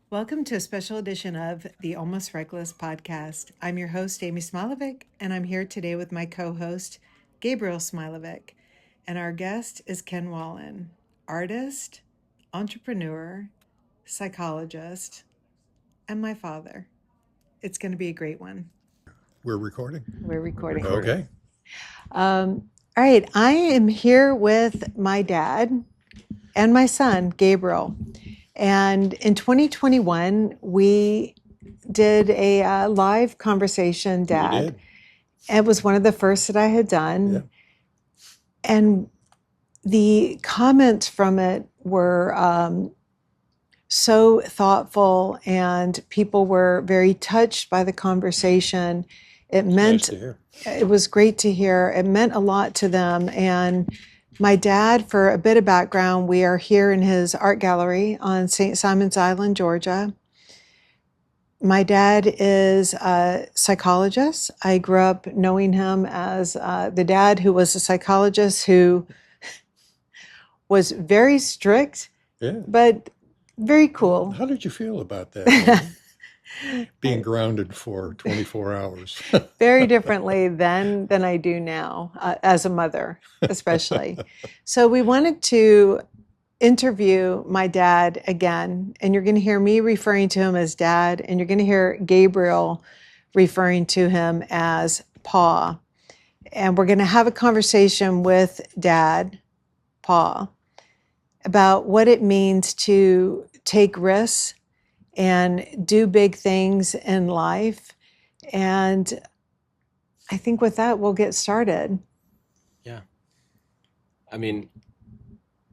Welcome to a special edition of the Almost Reckless podcast. I'm your host, Amy Smilovic, and I'm here today with my co-host, Gabriel Smilovic. And our guest is Ken Wallin, artist, entrepreneur, psychologist, and my father. It's going to be a great one. We're recording. We're recording. Okay. All right. I am here with my dad and my son, Gabriel. And in 2021, we did a live conversation, Dad. We did. It was one of the first that I had done. Yeah. And the comments from it were so thoughtful, and people were very touched by the conversation. It meant, Nice to hear. It was great to hear. It meant a lot to them. And my dad, for a bit of background, we are here in his art gallery on St. Simon's Island, Georgia. My dad is a psychologist. I grew up knowing him as the dad who was a psychologist who was very strict, Yeah. but very cool. How did you feel about that? Being grounded for 24 hours. Very differently than I do now, as a mother, especially. So we wanted to interview my dad again, and you're going to hear me referring to him as Dad, and you're going to hear Gabriel referring to him as Pa. And we're going to have a conversation with Dad, Pa, about what it means to take risks and do big things in life. And I think with that, we'll get started. Yeah. I mean,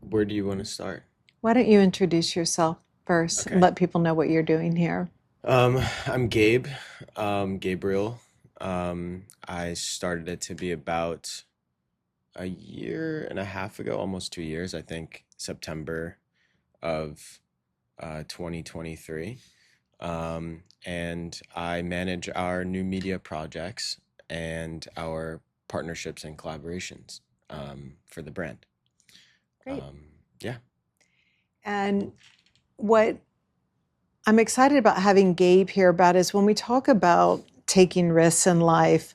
where do you want to start? Why don't you introduce yourself first and Okay. let people know what you're doing here? I'm Gabe, Gabriel. I started at Tibi about a year and a half ago, almost 2 years, I think, September of 2023. And I manage our new media projects and our partnerships and collaborations for the brand. Great. Yeah. And what I'm excited about having Gabe here about is when we talk about taking risks in life,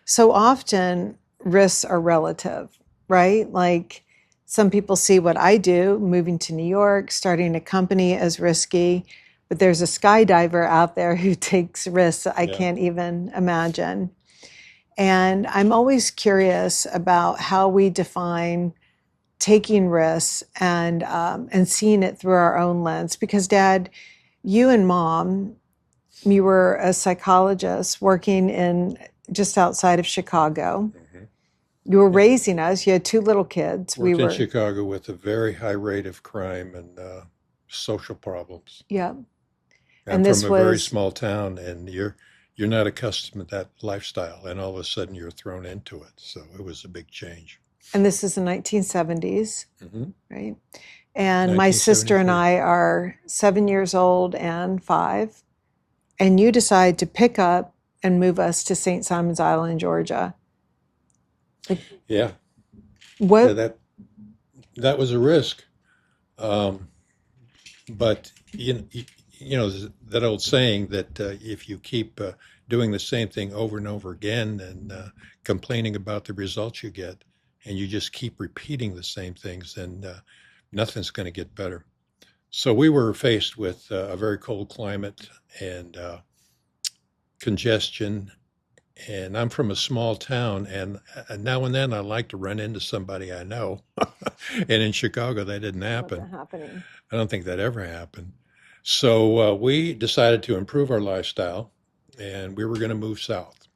so often risks are relative, right? Like some people see what I do, moving to New York, starting a company, as risky, but there's a skydiver out there who takes risks I Yeah. can't even imagine. And I'm always curious about how we define taking risks and seeing it through our own lens. Because Dad, you and Mom, you were a psychologist working in just outside of Chicago. Mhm. You were raising us. You had two little kids. Worked in Chicago with a very high rate of crime and social problems. Yeah. I'm And this from a very was- small town, and you're not accustomed to that lifestyle, and all of a sudden you're thrown into it. So it was a big change. And this is the 1970s, Mm-hmm. right? And my sister and 1973. I are 7 years old and 5. And you decide to pick up and move us to St. Simon's Island, Georgia. Yeah. What? Yeah, that was a risk. But you know that old saying that if you keep doing the same thing over and over again and complaining about the results you get, and you just keep repeating the same things, then nothing's going to get better. So we were faced with a very cold climate and congestion. And I'm from a small town, and now and then I like to run into somebody I know. And in Chicago, that didn't happen. Wasn't happening. I don't think that ever happened. So we decided to improve our lifestyle, and we were going to move south.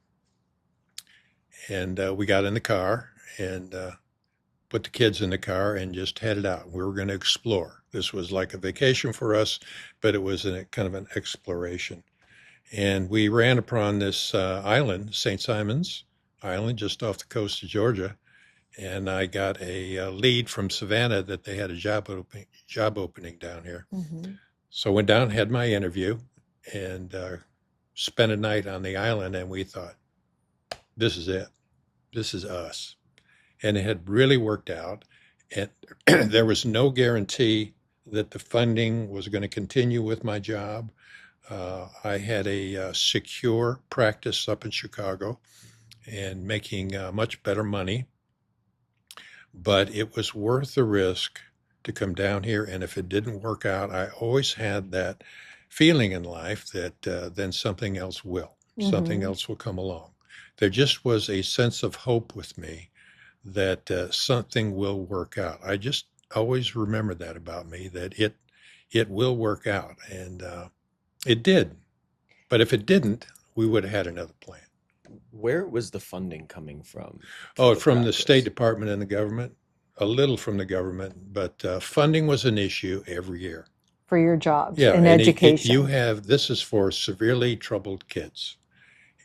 And we got in the car and put the kids in the car and just headed out. We were going to explore. This was like a vacation for us, but it was kind of an exploration. And we ran upon this island, St. Simon's Island, just off the coast of Georgia. And I got a lead from Savannah that they had a job opening down here. Mm-hmm. So I went down, had my interview, and spent a night on the island. And we thought, this is it. This is us. And it had really worked out. And there was no guarantee that the funding was going to continue with my job. I had a secure practice up in Chicago and making much better money, but it was worth the risk to come down here. And if it didn't work out, I always had that feeling in life that then something else will, something Mm-hmm. else will come along. There just was a sense of hope with me that something will work out. I just always remember that about me, that it will work out, and it did. But if it didn't, we would have had another plan. Where was the funding coming from for Oh, the from the State practice? Department and the government, a little from the government, but funding was an issue every year. For your jobs Yeah, in and you education. have this is for severely troubled kids.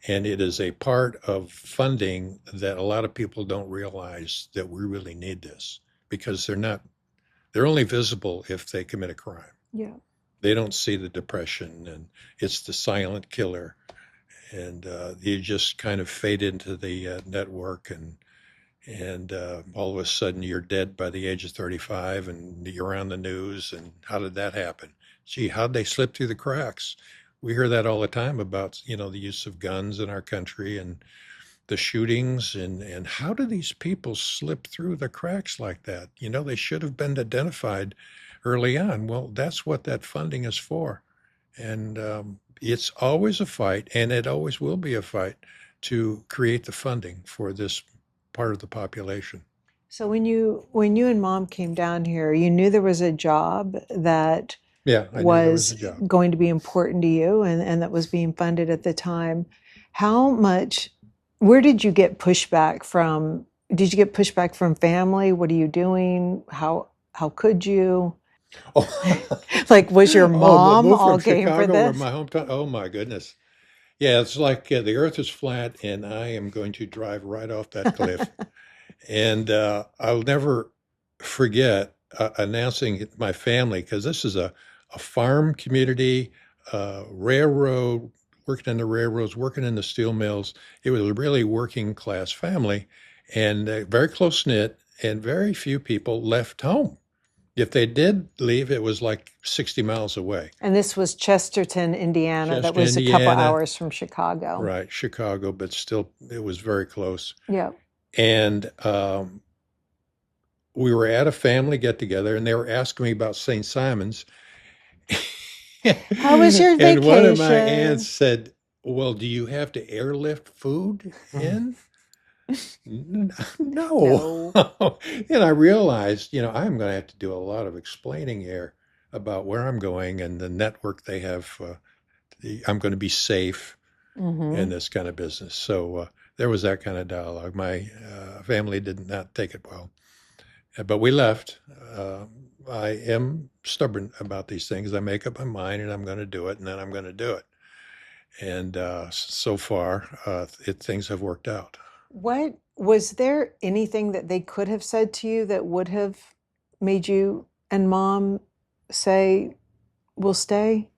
And it is a part of funding that a lot of people don't realize that we really need this because they're only visible if they commit a crime. Yeah. They don't see the depression and it's the silent killer. And you just kind of fade into the network and all of a sudden you're dead by the age of 35 and you're on the news. And how did that happen? Gee, how'd they slip through the cracks? We hear that all the time about, the use of guns in our country and the shootings and how do these people slip through the cracks like that? They should have been identified early on. Well, that's what that funding is for. And it's always a fight, and it always will be a fight to create the funding for this part of the population. So when you and mom came down here, you knew there was a job that Yeah, I knew there was was a job. going to be important to you and that was being funded at the time. How much, where did you get pushback from? Did you get pushback from family? What are you doing? How could you? Oh, Like, was your oh, mom move all from game for Chicago, where this? my hometown. Oh my goodness. Yeah, it's like the earth is flat, and I am going to drive right off that cliff. And I'll never forget announcing it to my family because this is a farm community, railroad, working in the railroads, working in the steel mills. It was a really working class family and very close knit, and very few people left home. If they did leave, it was like 60 miles away. And this was Chesterton, Indiana. That Chester, was a couple Indiana, hours from Chicago. right, Chicago, but still, it was very close. Yeah. And we were at a family get together and they were asking me about St. Simon's. How was your And one of my aunts vacation? said, well, do you have to airlift food in? No. No. And I realized, I'm going to have to do a lot of explaining here about where I'm going and the network they have. I'm going to be safe in Mm-hmm. this kind of business. So there was that kind of dialogue. My family did not take it well. But we left. I am stubborn about these things. I make up my mind and I'm going to do it, and then I'm going to do it. And so far, things have worked out. What was there anything that they could have said to you that would have made you and mom say, "We'll stay"?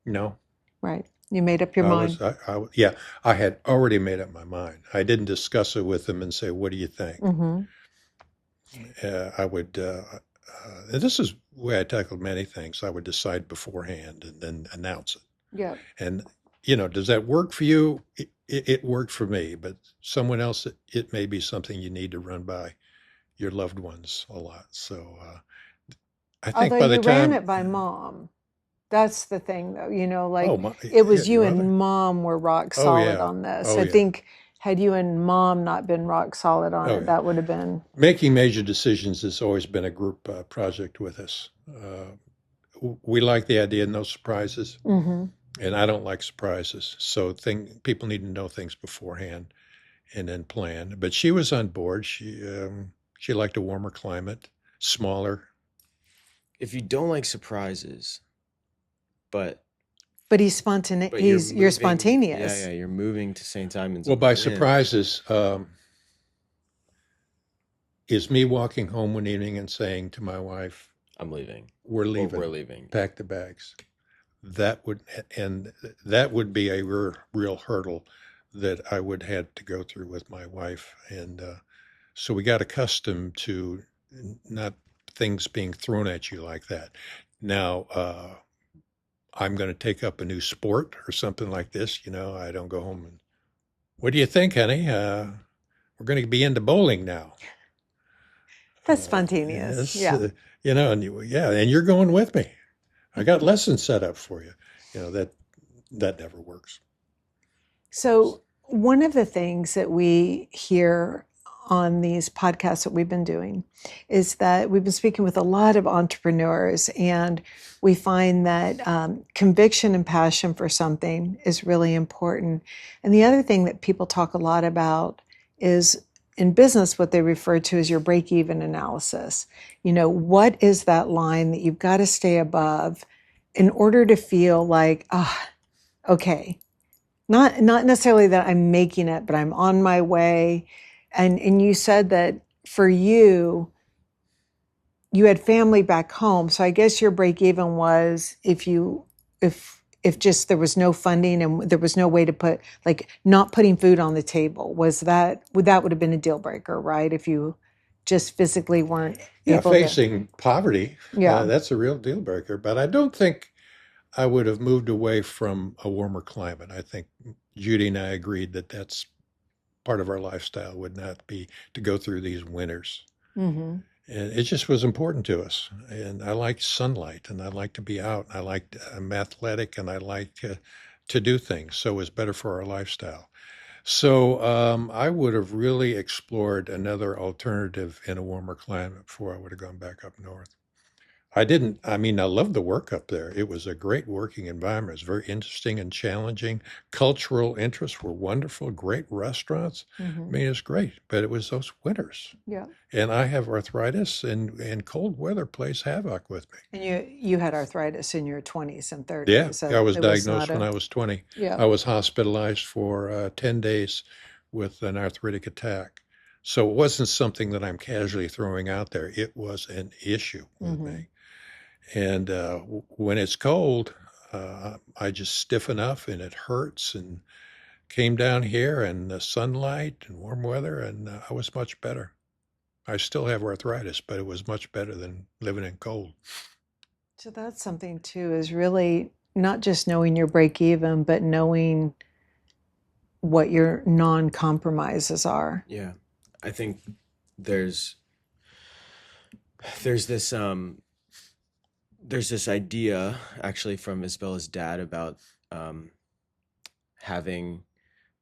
No, Right. You made up your I mind. was, yeah, I had already made up my mind. I didn't discuss it with them and say, "What do you think?" Mm-hmm. I would, and this is the way I tackled many things. I would decide beforehand and then announce it. Yeah. And, does that work for you? It worked for me, but someone else, it may be something you need to run by your loved ones a lot. So I think Although by the you ran time, it by mom. That's the thing, though, oh, like my, it yeah, was you your mother. and mom were rock Oh, solid yeah. on this. Oh, I yeah. think had you and mom not been rock solid on Oh, it, yeah. that would have been. Making major decisions has always been a group project with us. We like the idea of no surprises. Mm-hmm. And I don't like surprises. So people need to know things beforehand and then plan. But she was on board. She liked a warmer climate, smaller. If you don't like surprises, but But but you're you're moving, yeah, spontaneous. yeah, you're moving to St. Simon's Well, of by Marin. surprises is me walking home one evening and saying to my wife, I'm leaving, "We're or we're leaving. leaving. Pack the bags." That would and that would be a real hurdle that I would had to go through with my wife, and so we got accustomed to not things being thrown at you like that. Now, I'm going to take up a new sport or something like this. I don't go home and, what do you think, honey? We're going to be into bowling now. That's spontaneous. Yes, Yeah. and you're going with me. I got lessons set up for you. That never works. So, one of the things that we hear on these podcasts that we've been doing is that we've been speaking with a lot of entrepreneurs, and we find that conviction and passion for something is really important. And the other thing that people talk a lot about is in business, what they refer to as your break-even analysis. What is that line that you've got to stay above in order to feel like, okay, not necessarily that I'm making it, but I'm on my way. And you said that for you had family back home. So I guess your break even was if just there was no funding and there was no way to put, like, not putting food on the table. That would have been a deal breaker, right? If you just physically weren't able facing poverty, Yeah. that's a real deal breaker. But I don't think I would have moved away from a warmer climate. I think Judy and I agreed that that's part of our lifestyle would not be to go through these winters. Mm-hmm. And it just was important to us. And I like sunlight, and I like to be out. I'm athletic, and I like to do things. So it was better for our lifestyle. So I would have really explored another alternative in a warmer climate before I would have gone back up north. I didn't, I mean, I loved the work up there. It was a great working environment. It was very interesting and challenging. Cultural interests were wonderful, great restaurants. Mm-hmm. I mean, it's great, but it was those winters. Yeah. And I have arthritis, and cold weather plays havoc with me. And you had arthritis in your 20s and 30s. Yeah, So I was it diagnosed not when I was 20. Yeah. I was hospitalized for 10 days with an arthritic attack. So it wasn't something that I'm casually throwing out there. It was an issue with Mm-hmm. me. And when it's cold, I just stiffen up and it hurts. And came down here and the sunlight and warm weather, and I was much better. I still have arthritis, but it was much better than living in cold. So that's something too, is really not just knowing your break even, but knowing what your non-compromises are. Yeah. I think there's this idea actually from Isabella's dad about having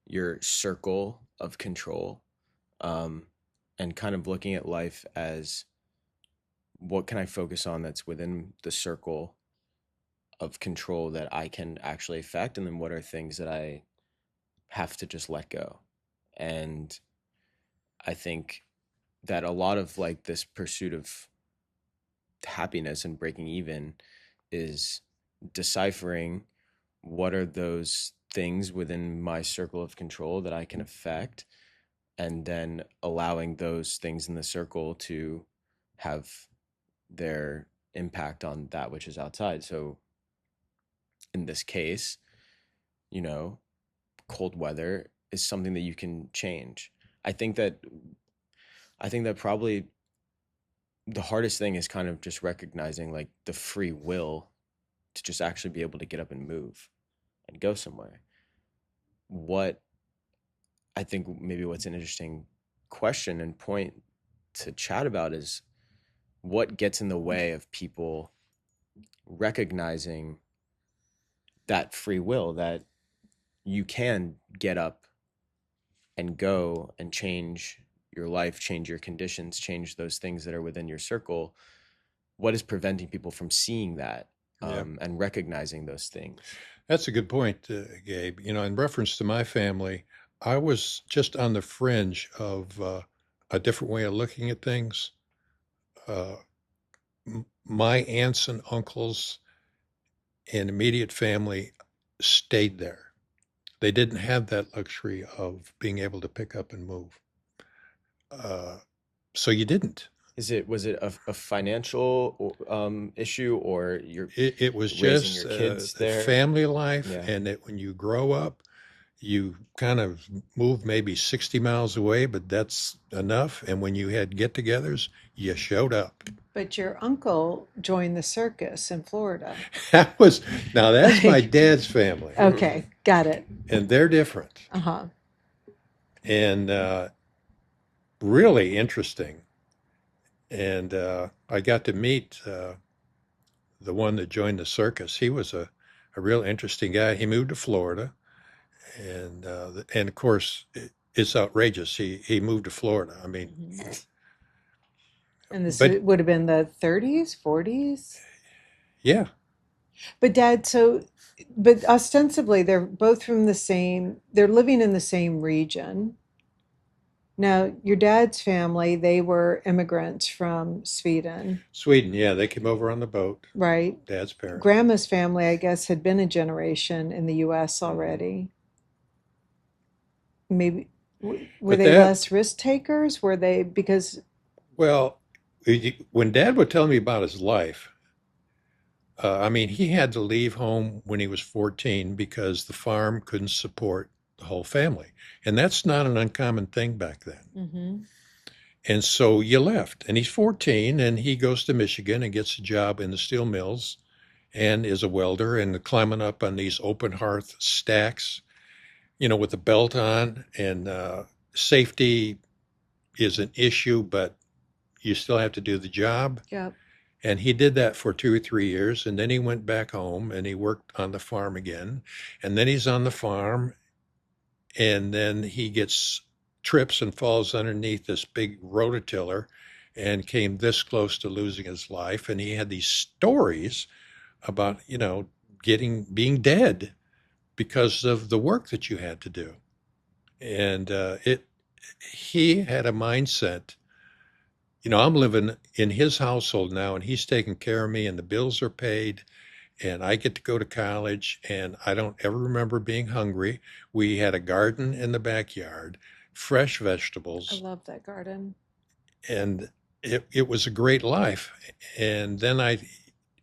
your circle of control, and kind of looking at life as, what can I focus on that's within the circle of control that I can actually affect, and then what are things that I have to just let go. And I think that a lot of like this pursuit of happiness and breaking even is deciphering what are those things within my circle of control that I can affect, and then allowing those things in the circle to have their impact on that which is outside. So in this case, cold weather is something that you can change. I think that probably the hardest thing is kind of just recognizing like the free will to just actually be able to get up and move and go somewhere. What I think maybe what's an interesting question and point to chat about is what gets in the way of people recognizing that free will, that you can get up and go and change your life, change your conditions, change those things that are within your circle. What is preventing people from seeing that and recognizing those things? That's a good point, Gabe. In reference to my family, I was just on the fringe of a different way of looking at things. My aunts and uncles and immediate family stayed there. They didn't have that luxury of being able to pick up and move. So you didn't. Was it a financial issue, or it was raising just your kids there? family life, Yeah. and that when you grow up, you kind of move maybe 60 miles away, but that's enough. And when you had get-togethers, you showed up. But your uncle joined the circus in Florida. Now that's my dad's family, Okay, got it. and they're different Uh-huh. and really interesting. And I got to meet the one that joined the circus. He was a real interesting guy. He moved to Florida, and of course it's outrageous. He moved to Florida. I mean, Mhm. And this but would have been the 30s, 40s. yeah, But Dad, but ostensibly they're both from they're living in the same region. Now, your dad's family, they were immigrants from Sweden, Sweden. Yeah, they came over on the boat. right? Dad's parents. Grandma's family, I guess, had been a generation in the US already. Maybe were But they that, less risk takers? Were they because well, when Dad would tell me about his life, I mean, he had to leave home when he was 14 because the farm couldn't support the whole family. And that's not an uncommon thing back then. Mhm. And so you left. And he's 14 and he goes to Michigan and gets a job in the steel mills and is a welder and climbing up on these open hearth stacks, with a belt on. And safety is an issue, but you still have to do the job. Yep. And he did that for 2 or 3 years. And then he went back home and he worked on the farm again. And then he's on the farm. And then he gets trips and falls underneath this big rototiller and came this close to losing his life. And he had these stories about, being dead because of the work that you had to do. And he had a mindset. I'm living in his household now, and he's taking care of me, and the bills are paid, and I get to go to college, and I don't ever remember being hungry. We had a garden in the backyard, fresh I vegetables, love that garden. and it was a great life. And then I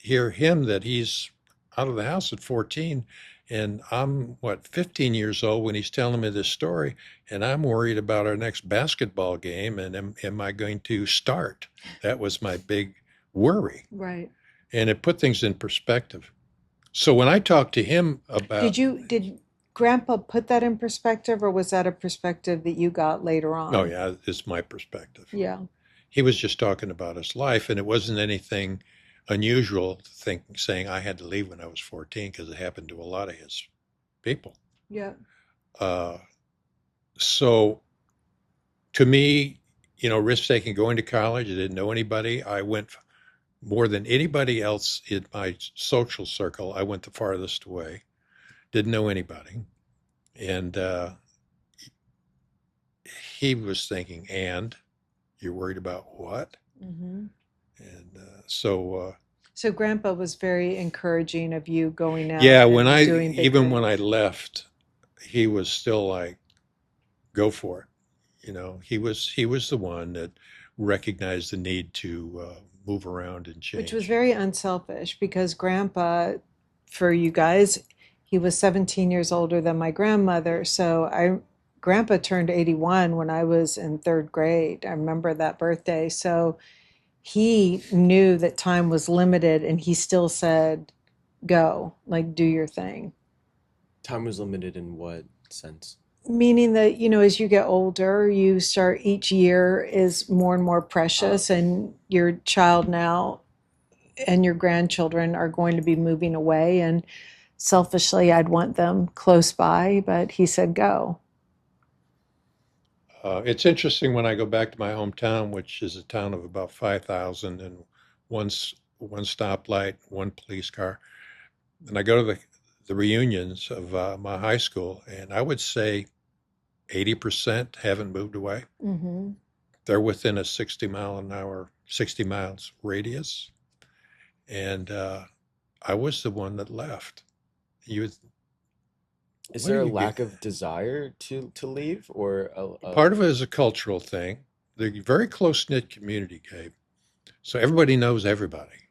hear him that he's out of the house at 14, and I'm, 15 years old when he's telling me this story, and I'm worried about our next basketball game, and am I going to start? That was my big worry. Right. And it put things in perspective. So when I talked to him about, Did Grandpa put that in perspective, or was that a perspective that you got later oh on? yeah, it's my perspective. Yeah. He was just talking about his life, and it wasn't anything unusual to saying I had to leave when I was 14 because it happened to a lot of his people. Yeah. Uh, so to me, risk taking, going to college, I didn't know anybody. I went more than anybody else in my social circle. I went the farthest away, didn't know anybody. And he was thinking, and you're worried about what? Hmm. And So Grandpa was very encouraging of you going yeah, out and doing big even when I things. left, he was still like, go for it. He was the one that recognized the need to move around and Which was change. very unselfish because Grandpa, for you guys, he was 17 years older than my grandmother. Grandpa turned 81 when I was in third grade. I remember that birthday. So he knew that time was limited and he still said, go, like, do your thing. Time was limited in what sense? Meaning that, as you get older, you start each year is more and more precious, Okay. and your child now and your grandchildren are going to be moving away. And selfishly, I'd want them close by, but he said, go. It's interesting when I go back to my hometown, which is a town of about 5,000 and one stoplight, one police car. And I go to the reunions of my high school, and I would say 80% haven't moved away. Hmm. They're within a 60 miles radius. And I was the one that left. You, Is what do there a you get? lack of desire to leave or Part of it is a cultural thing. They're a very close knit community, Gabe. So everybody knows everybody.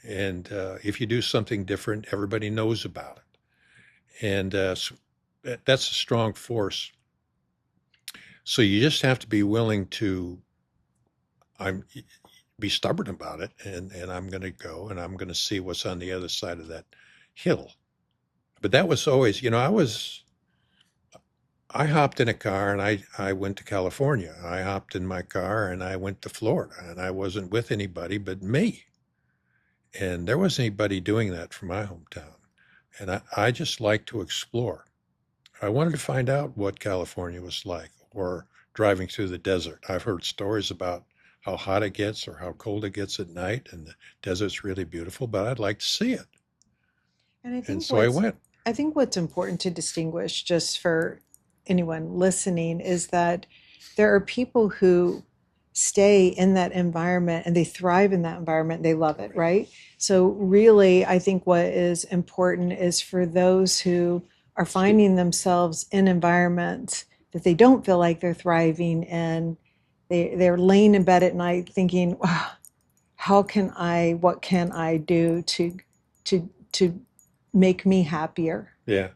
And if you do something different, everybody knows about it. And that's a strong force. So you just have to be willing to I'm be stubborn about it, and I'm going to go and I'm going to see what's on the other side of that hill. But that was always, I hopped in a car and I went to California. I hopped in my car and I went to Florida, and I wasn't with anybody but me. And there wasn't anybody doing that from my hometown. And I just like to explore. I wanted to find out what California was like, or driving through the desert. I've heard stories about how hot it gets or how cold it gets at night, and the desert's really beautiful, but I'd like to see it. And I And think so I went. what's important to distinguish, just for anyone listening, is that there are people who stay in that environment and they thrive in that environment. They love it, right? So really, I think what is important is for those who are finding themselves in environments that they don't feel like they're thriving in. They're laying in bed at night thinking, wow, what can I do to make me happier? Yeah,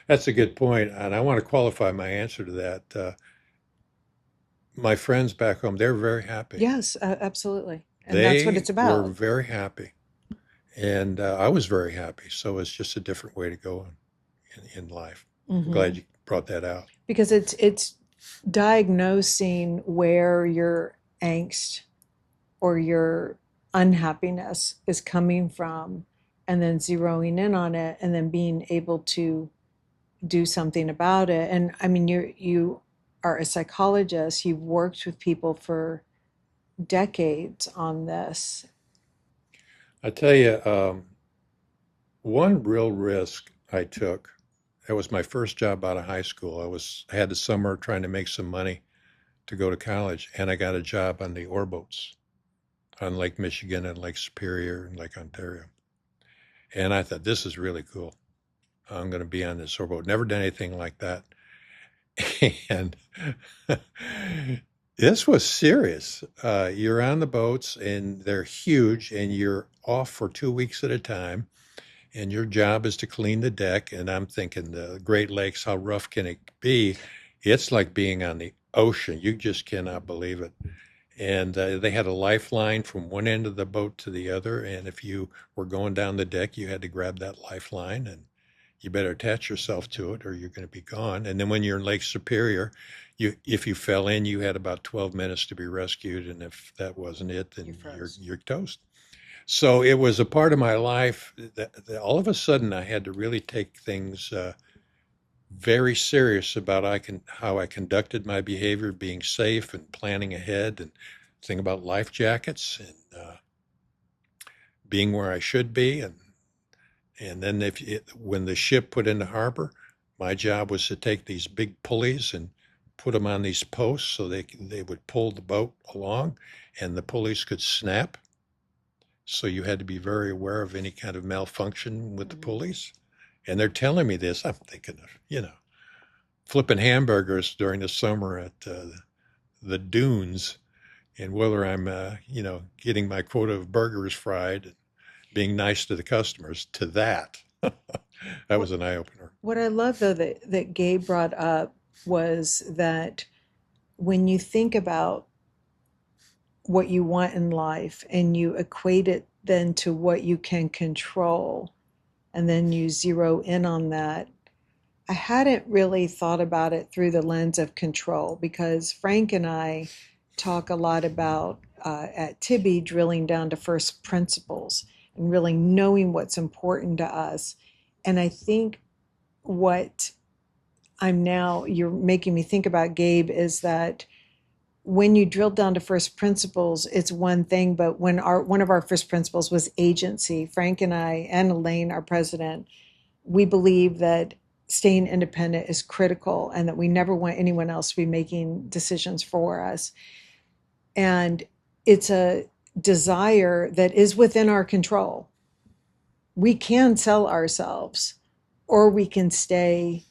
that's a good point. And I want to qualify my answer to that. My friends back home, they're very happy. Yes, absolutely. And that's what They it's were about. very happy. And I was very happy. So it's just a different way to go in life. I'm glad Hmm. you brought that out. Because it's diagnosing where your angst or your unhappiness is coming from, and then zeroing in on it, and then being able to do something about it. And I mean, you are a psychologist. You've worked with people for decades on this. I tell you, one real risk I took, that was my first job out of high school. I had the summer trying to make some money to go to college, and I got a job on the ore boats on Lake Michigan and Lake Superior and Lake Ontario. And I thought, this is really cool. I'm going to be on this ore boat. Never done anything like that. And this was serious. You're on the boats and they're huge, and you're off for 2 weeks at a time. And your job is to clean the deck. And I'm thinking, the Great Lakes, how rough can it be? It's like being on the ocean. You just cannot believe it. And they had a lifeline from one end of the boat to the other. And if you were going down the deck, you had to grab that lifeline, and you better attach yourself to it or you're going to be gone. And then when you're in Lake Superior, if you fell in, you had about 12 minutes to be rescued. And if that wasn't it, You then froze. you're toast. So it was a part of my life that all of a sudden I had to really take things very serious about how I conducted my behavior, being safe and planning ahead, and think about life jackets and being where I should be. And then when the ship put into harbor, my job was to take these big pulleys and put them on these posts so they would pull the boat along, and the pulleys could snap. So you had to be very aware of any kind of malfunction with the Mhm. pulleys. And they're telling me this. I'm thinking of, flipping hamburgers during the summer at the dunes, and whether I'm, getting my quota of burgers fried and being nice to the customers, to that. That What was an eye opener. what I love though that Gabe brought up was that when you think about what you want in life and you equate it then to what you can control, and then you zero in on that. I hadn't really thought about it through the lens of control, because Frank and I talk a lot about at Tibi drilling down to first principles and really knowing what's important to us. And I think what you're making me think about, Gabe, is that when you drill down to first principles, it's one thing, but when one of our first principles was agency, Frank and I and Elaine, our president, we believe that staying independent is critical and that we never want anyone else to be making decisions for us. And it's a desire that is within our control. We can sell ourselves or we can stay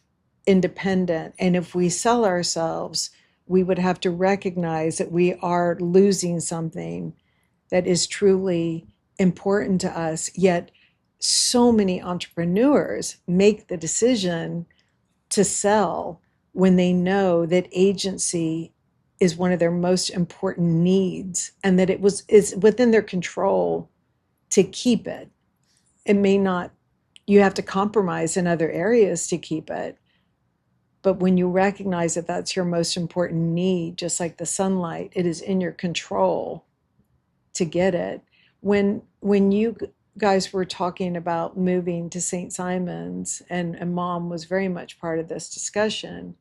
independent. And if we sell ourselves, we would have to recognize that we are losing something that is truly important to us. Yet, so many entrepreneurs make the decision to sell when they know that agency is one of their most important needs, and that is within their control to keep it. It may not, you have to compromise in other areas to keep it. But when you recognize that that's your most important need, just like the sunlight, it is in your control to get it. When you guys were talking about moving to St. Simon's, and Mom was very much part of this discussion,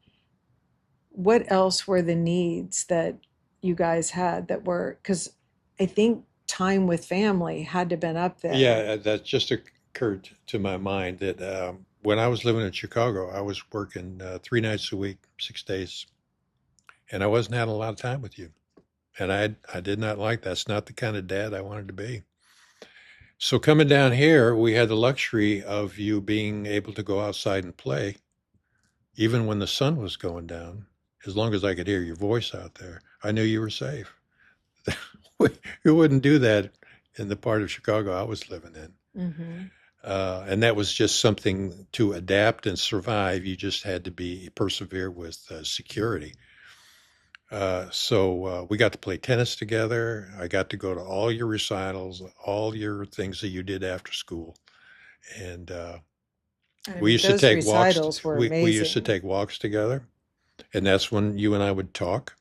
what else were the needs that you guys had that were, because I think time with family had to have been up there. Yeah, that just occurred to my mind that when I was living in Chicago, I was working 3 nights a week, 6 days, and I wasn't having a lot of time with you. And I did not like that. That's not the kind of dad I wanted to be. So coming down here, we had the luxury of you being able to go outside and play, even when the sun was going down. As long as I could hear your voice out there, I knew you were safe. You wouldn't do that in the part of Chicago I was living in. Mm-hmm. And that was just something to adapt and survive. You just had to persevere with security. So we got to play tennis together. I got to go to all your recitals, all your things that you did after school. And we used to those take recitals walks. were We used to amazing. take walks together. And that's when you and I would talk.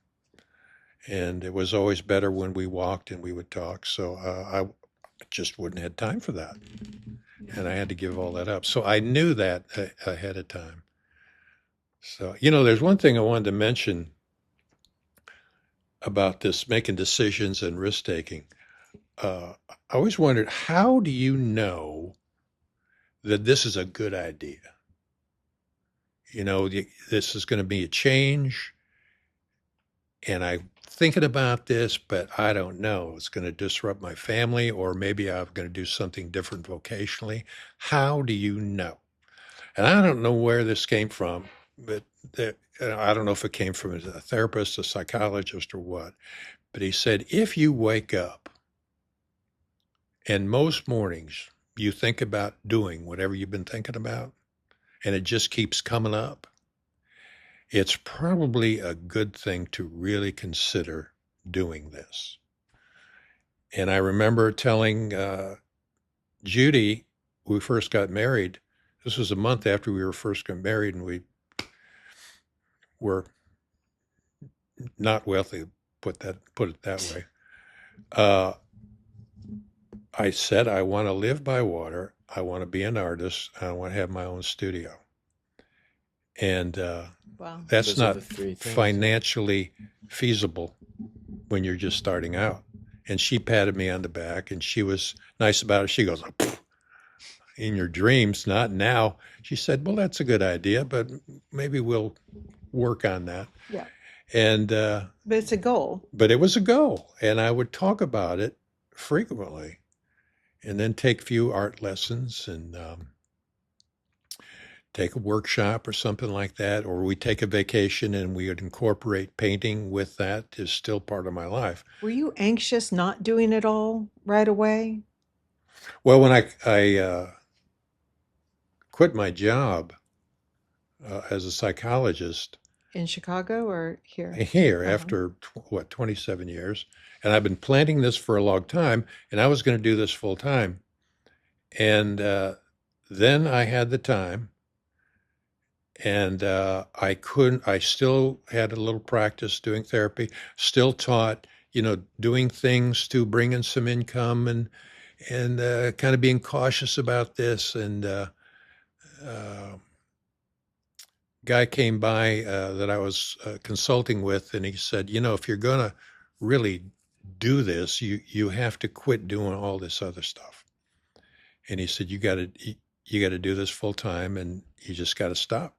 And it was always better when we walked and we would talk. So I just wouldn't have time for that. And I had to give all that up. So I knew that ahead of time. So, there's one thing I wanted to mention about this making decisions and risk taking. I always wondered, how do you know that this is a good idea? This is going to be a change, and I'm thinking about this, but I don't know. It's going to disrupt my family, or maybe I'm going to do something different vocationally. How do you know? And I don't know where this came from, but I don't know if it came from a therapist, a psychologist, or what. But he said, if you wake up and most mornings you think about doing whatever you've been thinking about, and it just keeps coming up, it's probably a good thing to really consider doing this. And I remember telling Judy, when we first got married, this was a month after we were first got married, and we were not wealthy, put it that way. I said, I want to live by water. I want to be an artist. I want to have my own studio. And Wow. that's Those are not the three things. financially feasible when you're just starting out. And she patted me on the back, and she was nice about it. She goes, "Pfft, in your dreams, not now." She said, well, that's a good idea, but maybe we'll work on that. Yeah. And But it's a goal. but it was a goal, and I would talk about it frequently, and then take a few art lessons, and take a workshop or something like that, or we take a vacation and we would incorporate painting with that. Is still part of my life. Were you anxious not doing it all right away? Well, when I quit my job as a psychologist In Chicago or here? here Uh-huh. after 27 years, and I've been planning this for a long time, and I was going to do this full time, and then I had the time. And I still had a little practice doing therapy, still taught, doing things to bring in some income, and kind of being cautious about this. And guy came by that I was consulting with, and he said, if you're going to really do this, you have to quit doing all this other stuff. And he said, you got to do this full time, and you just got to stop.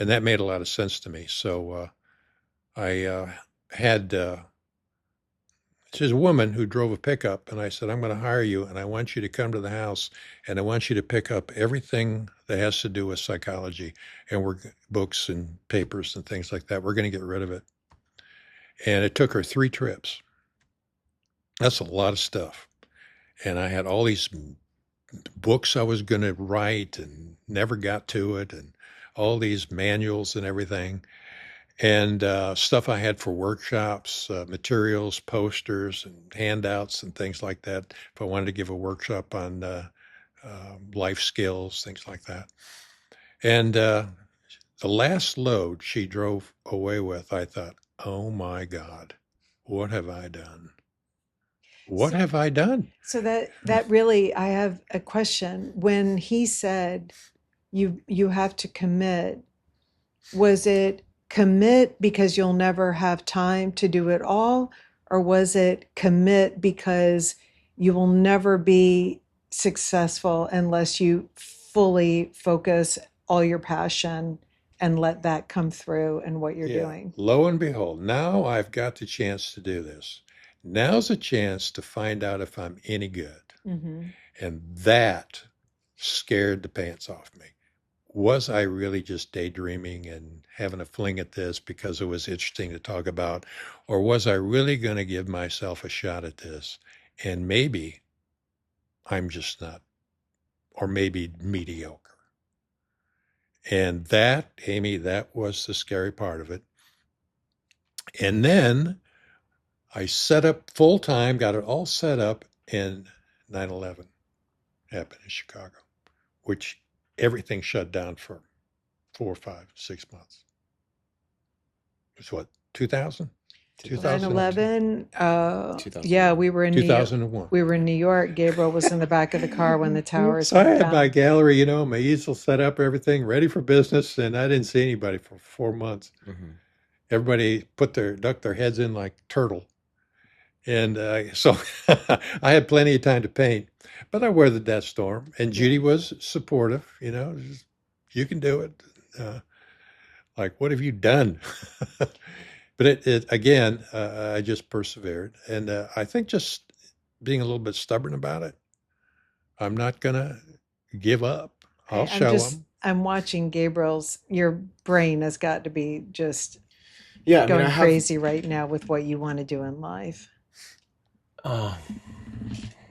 And that made a lot of sense to me. So I had she's a woman who drove a pickup, and I said, I'm going to hire you, and I want you to come to the house, and I want you to pick up everything that has to do with psychology, and books and papers and things like that. We're going to get rid of it. And it took her 3 trips. That's a lot of stuff. And I had all these books I was going to write and never got to it, and all these manuals and everything. and stuff I had for workshops, materials, posters, and handouts, and things like that. If I wanted to give a workshop on life skills, things like that. And the last load she drove away with, I thought, oh my God, what have I done? What So, have I done? so that really, I have a question. When he said you have to commit, was it commit because you'll never have time to do it all, or was it commit because you will never be successful unless you fully focus all your passion and let that come through in what you're Yeah, doing? lo and behold, now I've got the chance to do this. Now's a chance to find out if I'm any good. Hmm. And that scared the pants off me. Was I really just daydreaming and having a fling at this because it was interesting to talk about? Or was I really going to give myself a shot at this? And maybe I'm just not, or maybe mediocre. And that, Amy, that was the scary part of it. And then I set up full time, got it all set up, and 9/11 happened in Chicago, which everything shut down for 4, 5, 6 months. It's what, 2000? 2002? 9/11, yeah, 2001. we were in New York. 2001. We were in New York. Gabriel was in the back of the car when the towers So I went had my down. gallery, my easel set up, everything ready for business, and I didn't see anybody for 4 months. Hmm. Everybody ducked their heads in like turtle. And so I had plenty of time to paint, but I weathered that storm. And Yeah. Judy was supportive, just, you can do it. Like, what have you done? But it again, I just persevered. And I think just being a little bit stubborn about it, I'm not going to give up. I'll show them. I'm watching Gabriel's, your brain has got to be just Yeah, I mean, going crazy right now with what you want to do in life. uh,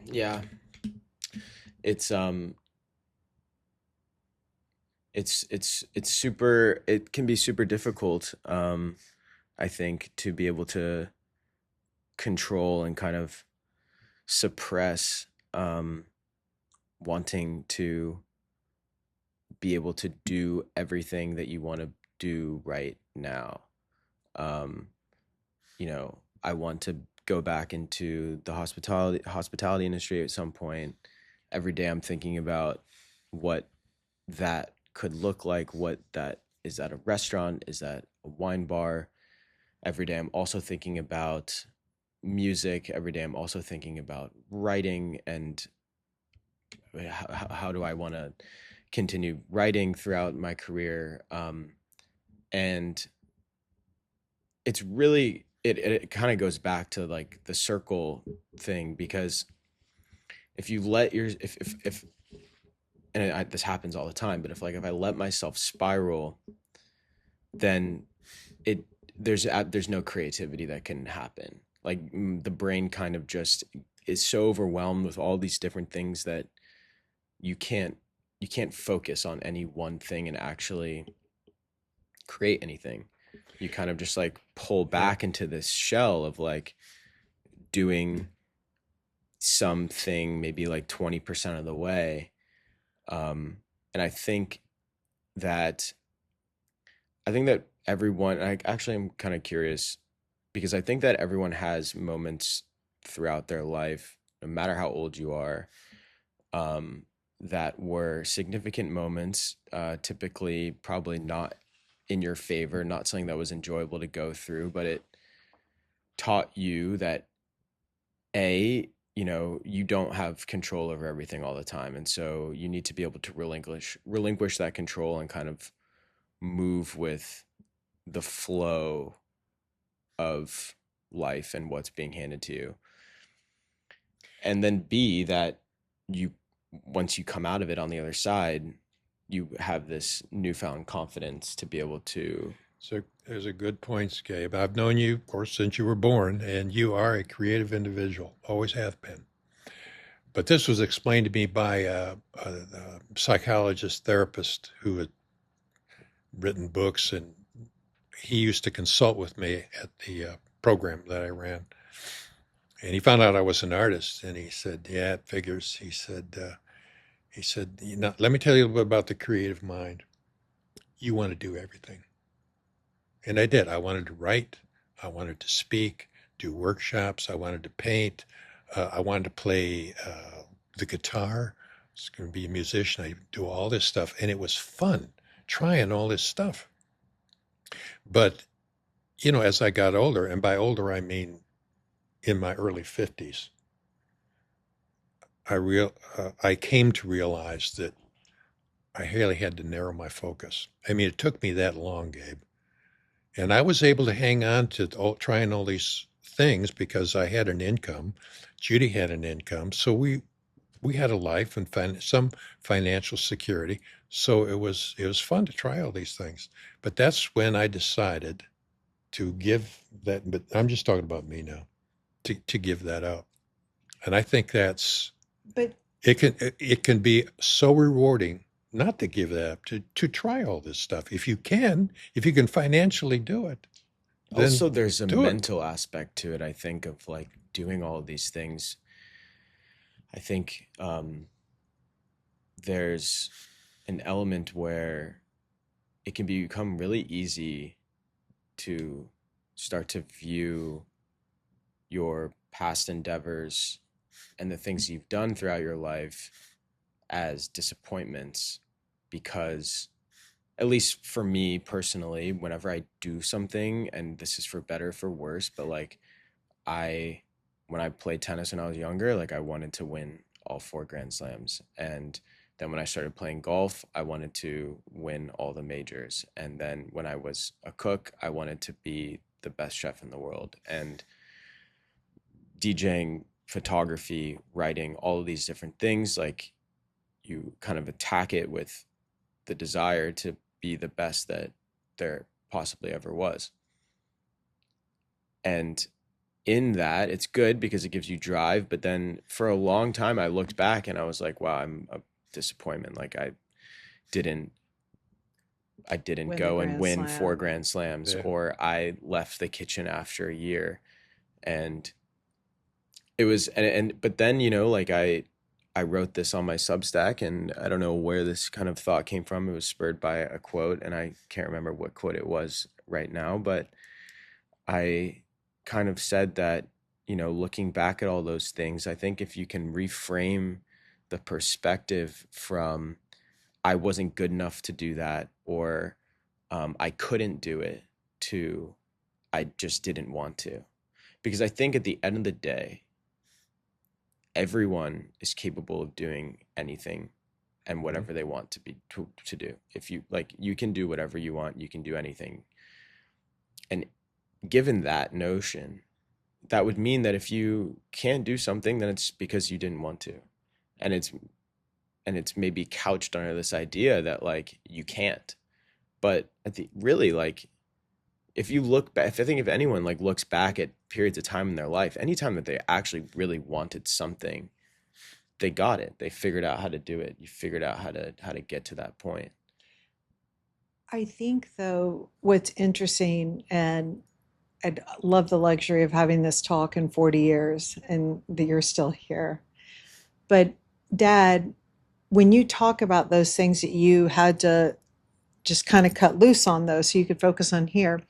yeah, it's it's super. It can be super difficult. I think to be able to control and kind of suppress wanting to be able to do everything that you want to do right now. Um, I want to go back into the hospitality industry at some point. Every day I'm thinking about what that could look like, what that is at a restaurant, is that a wine bar. Every day I'm also thinking about music. Every day I'm also thinking about writing and how do I want to continue writing throughout my career. And it's really it kind of goes back to like the circle thing, because if you let your if and this happens all the time, but if I let myself spiral, then it there's no creativity that can happen. Like the brain kind of just is so overwhelmed with all these different things that you can't focus on any one thing and actually create anything. You kind of just like pull back into this shell of like doing something maybe like 20% of the way. And that I think that everyone, I actually am kind of curious because I think that everyone has moments throughout their life, no matter how old you are, that were significant moments, typically probably not in your favor, not something that was enjoyable to go through, but it taught you that you don't have control over everything all the time. And so you need to be able to relinquish that control and kind of move with the flow of life and what's being handed to you. And then B, that you once you come out of it on the other side, you have this newfound confidence to be able to. So there's a good point, Gabe. I've known you, of course, since you were born, and you are a creative individual, always have been. But this was explained to me by a psychologist, therapist who had written books and he used to consult with me at the program that I ran. And he found out I was an artist, and he said, "Yeah, it figures." He said, "You know, let me tell you a little bit about the creative mind. You want to do everything." And I did. I wanted to write. I wanted to speak, do workshops. I wanted to paint. I wanted to play the guitar. I was going to be a musician. I do all this stuff. And it was fun trying all this stuff. But, you know, as I got older, and by older, I mean in my early 50s, I came to realize that I really had to narrow my focus. I mean, it took me that long, Gabe. And I was able to hang on to trying all these things because I had an income. Judy had an income. So we had a life and some financial security. So it was fun to try all these things. But that's when I decided to give that, but I'm just talking about me now, to give that up. And I think But it can be so rewarding not to give that up, to try all this stuff. If you can financially do it, then Also, there's a do it. mental aspect to it, I think, of like doing all of these things. I think there's an element where it can become really easy to start to view your past endeavors and the things you've done throughout your life as disappointments, because at least for me personally, whenever I do something, and this is for better or for worse, but like I when I played tennis when I was younger, like I wanted to win all four Grand Slams. And then when I started playing golf, I wanted to win all the majors. And then when I was a cook, I wanted to be the best chef in the world. And DJing, photography, writing, all of these different things, like you kind of attack it with the desire to be the best that there possibly ever was. And in that, it's good because it gives you drive. But then for a long time, I looked back and I was like, wow, I'm a disappointment. Like didn't I didn't win the go and Grand win four Slam. Grand Slams, Yeah. or I left the kitchen after a year. And it was and but then, you know, like I wrote this on my Substack, and I don't know where this kind of thought came from. It was spurred by a quote, and I can't remember what quote it was right now, but I kind of said that, you know, looking back at all those things, I think if you can reframe the perspective from I wasn't good enough to do that, or I couldn't do it, to I just didn't want to. Because I think at the end of the day, everyone is capable of doing anything and whatever they want to do. If you like, you can do whatever you want, you can do anything. And given that notion, that would mean that if you can't do something, then it's because you didn't want to. And it's maybe couched under this idea that like you can't. But at the really, like, if you look back, if I think if anyone like looks back at periods of time in their life, anytime that they actually really wanted something, they got it. They figured out how to do it. You figured out how to get to that point. I think, though, what's interesting, and I'd love the luxury of having this talk in 40 years and that you're still here. But, Dad, when you talk about those things that you had to just kind of cut loose on those so you could focus on here,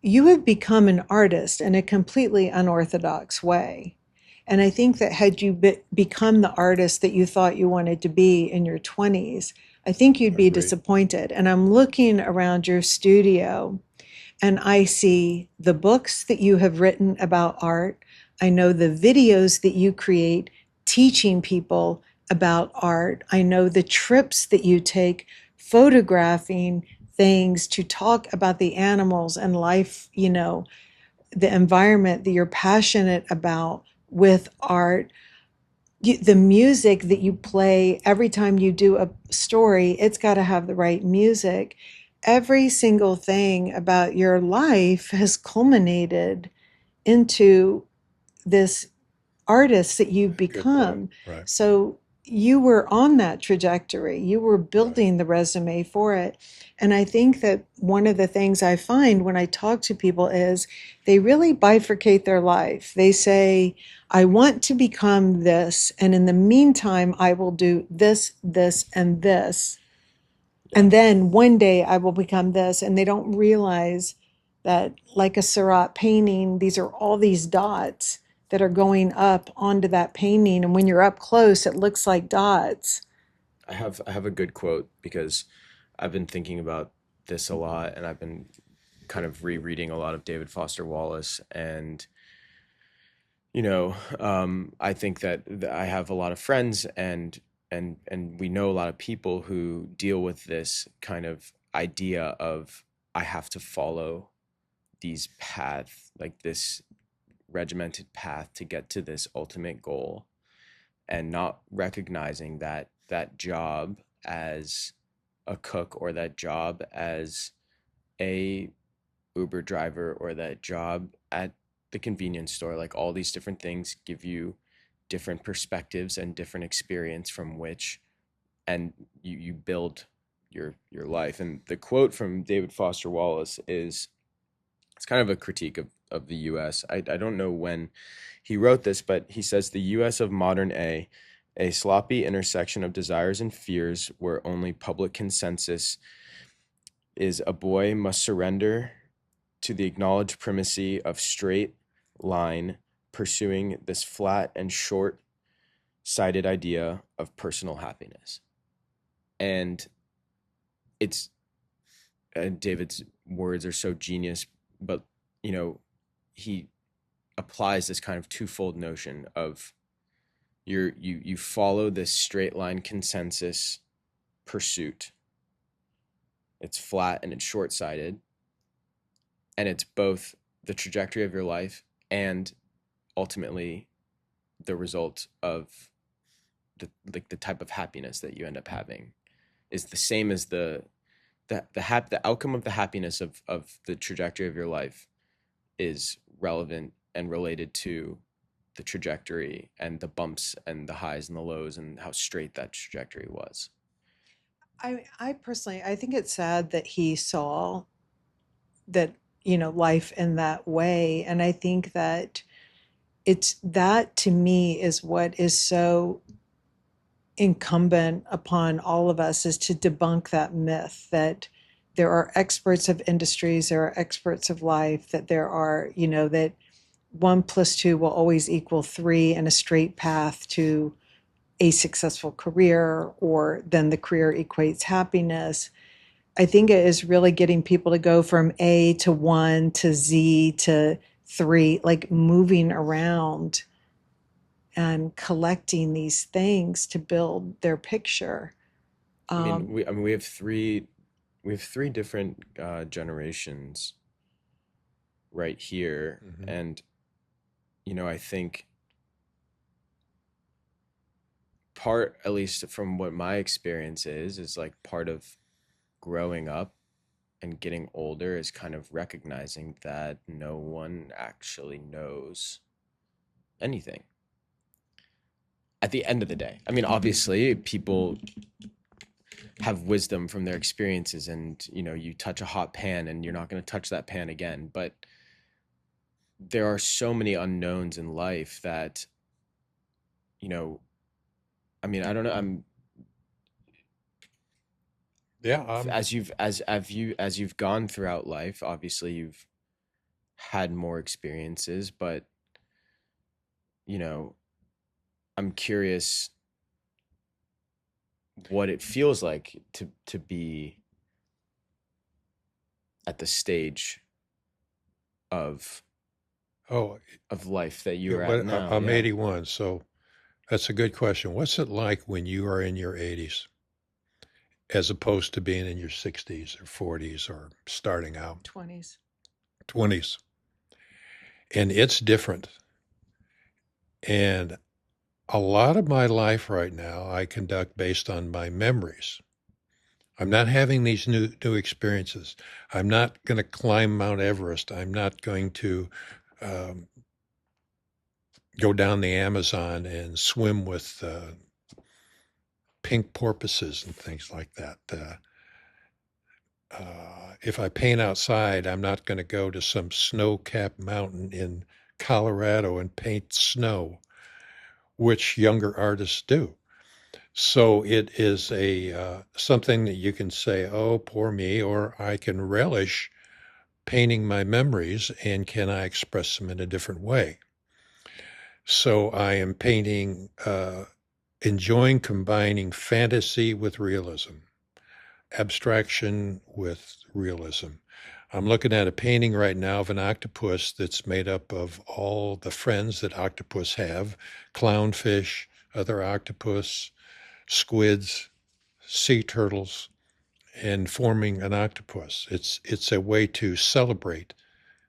you have become an artist in a completely unorthodox way. And I think that had you become the artist that you thought you wanted to be in your 20s, I think you'd be Agreed. disappointed. And I'm looking around your studio and I see the books that you have written about art. I know the videos that you create teaching people about art. I know the trips that you take photographing things to talk about the animals and life, you know, the environment that you're passionate about with art. The music that you play every time you do a story, it's got to have the right music. Every single thing about your life has culminated into this artist that you've Good point. become. Right. So you were on that trajectory. You were Right. building the resume for it. And I think that one of the things I find when I talk to people is they really bifurcate their life. They say, I want to become this, and in the meantime, I will do this, this, and this. Yeah. And then one day I will become this. And they don't realize that, like a Seurat painting, these are all these dots that are going up onto that painting. And when you're up close, it looks like dots. I have a good quote because I've been thinking about this a lot, and I've been kind of rereading a lot of David Foster Wallace, and I think that I have a lot of friends, and we know a lot of people who deal with this kind of idea of I have to follow these paths, like this regimented path to get to this ultimate goal, and not recognizing that that job as a cook, or that job as a Uber driver, or that job at the convenience store, like all these different things give you different perspectives and different experience from which, and you build your life. And the quote from David Foster Wallace is, it's kind of a critique of the US. I don't know when he wrote this, but he says the US of modern a sloppy intersection of desires and fears where only public consensus is a boy must surrender to the acknowledged primacy of straight line, pursuing this flat and short-sighted idea of personal happiness. And it's David's words are so genius, but he applies this kind of twofold notion of you follow this straight line consensus pursuit. It's flat and it's short-sighted, and it's both the trajectory of your life and ultimately the result of the type of happiness that you end up having is the same as the outcome of the happiness of the trajectory of your life is relevant and related to the trajectory and the bumps and the highs and the lows and how straight that trajectory was. I personally, I think it's sad that he saw that, life in that way. And I think that it's that to me is what is so incumbent upon all of us is to debunk that myth that there are experts of industries, there are experts of life, that there are, that 1 + 2 will always equal 3 and a straight path to a successful career, or then the career equates happiness. I think it is really getting people to go from A to 1 to Z to 3, like moving around and collecting these things to build their picture. We have three different generations right here, Mhm. and I think part, at least from what my experience is like part of growing up and getting older is kind of recognizing that no one actually knows anything at the end of the day. I mean, obviously people have wisdom from their experiences, and you touch a hot pan and you're not going to touch that pan again, but there are so many unknowns in life that I mean, I don't know, I'm Yeah, as you've gone throughout life, obviously you've had more experiences, but you know I'm curious what it feels like to be at the stage of oh, life that yeah, you're at what now. I'm Yeah. 81, so that's a good question. What's it like when you are in your 80s as opposed to being in your 60s or 40s or starting out 20s. 20s? And it's different. And a lot of my life right now I conduct based on my memories. I'm not having these new experiences. I'm not going to climb Mount Everest. I'm not going to um, go down the Amazon and swim with pink porpoises and things like that. If I paint outside, I'm not going to go to some snow-capped mountain in Colorado and paint snow, which younger artists do. So it is a something that you can say, "Oh, poor me," or I can relish painting my memories, and can I express them in a different way? So I am painting, enjoying combining fantasy with realism, abstraction with realism. I'm looking at a painting right now of an octopus that's made up of all the friends that octopus have: clownfish, other octopus, squids, sea turtles, and forming an octopus. It's a way to celebrate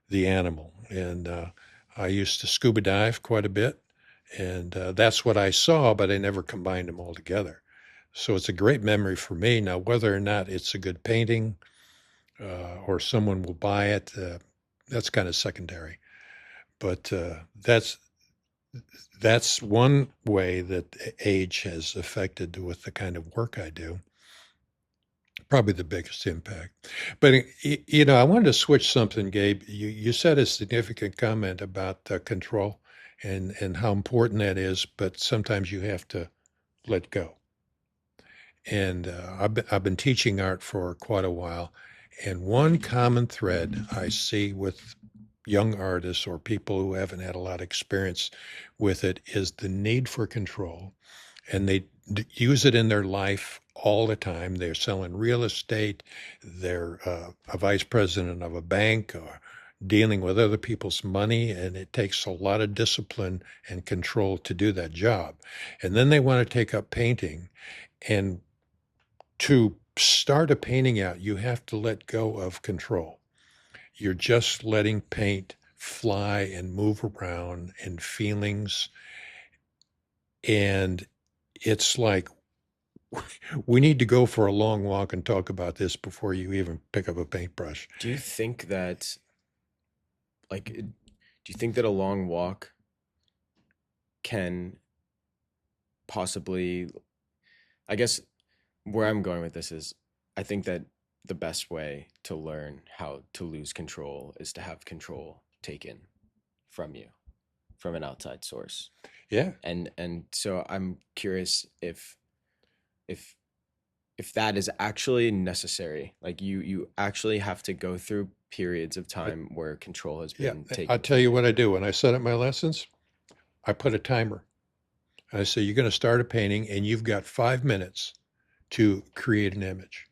the animal. And I used to scuba dive quite a bit, and that's what I saw, but I never combined them all together. So it's a great memory for me. Now, whether or not it's a good painting or someone will buy it, that's kind of secondary. But that's one way that age has affected with the kind of work I do. Probably the biggest impact. But I wanted to switch something, Gabe. You said a significant comment about control and how important that is, but sometimes you have to let go. And I've been teaching art for quite a while, and one common thread I see with young artists or people who haven't had a lot of experience with it is the need for control, and they use it in their life all the time. They're selling real estate, they're a vice president of a bank, or dealing with other people's money, and it takes a lot of discipline and control to do that job. And then they want to take up painting, and to start a painting out, you have to let go of control. You're just letting paint fly and move around and feelings. And it's like, we need to go for a long walk and talk about this before you even pick up a paintbrush. Do you think that, a long walk can possibly, I guess where I'm going with this is, I think that the best way to learn how to lose control is to have control taken from you, from an outside source. Yeah. And so I'm curious if that is actually necessary. Like you actually have to go through periods of time where control has Yeah. been taken. I'll tell you what I do. When I set up my lessons, I put a timer. I say, you're going to start a painting and you've got 5 minutes to create an image.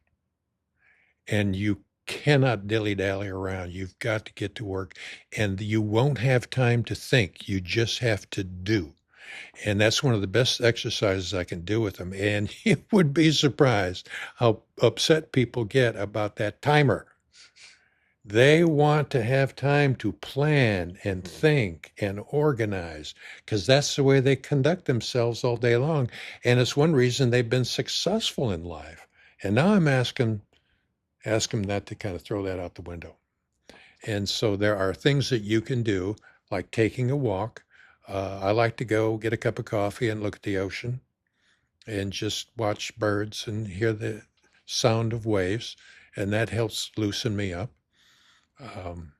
And you cannot dilly-dally around. You've got to get to work, and you won't have time to think. You just have to do. And that's one of the best exercises I can do with them. And you would be surprised how upset people get about that timer. They want to have time to plan and think and organize, because that's the way they conduct themselves all day long. And it's one reason they've been successful in life. And now I'm asking them not to kind of throw that out the window. And so there are things that you can do, like taking a walk. I like to go get a cup of coffee and look at the ocean and just watch birds and hear the sound of waves, and that helps loosen me up.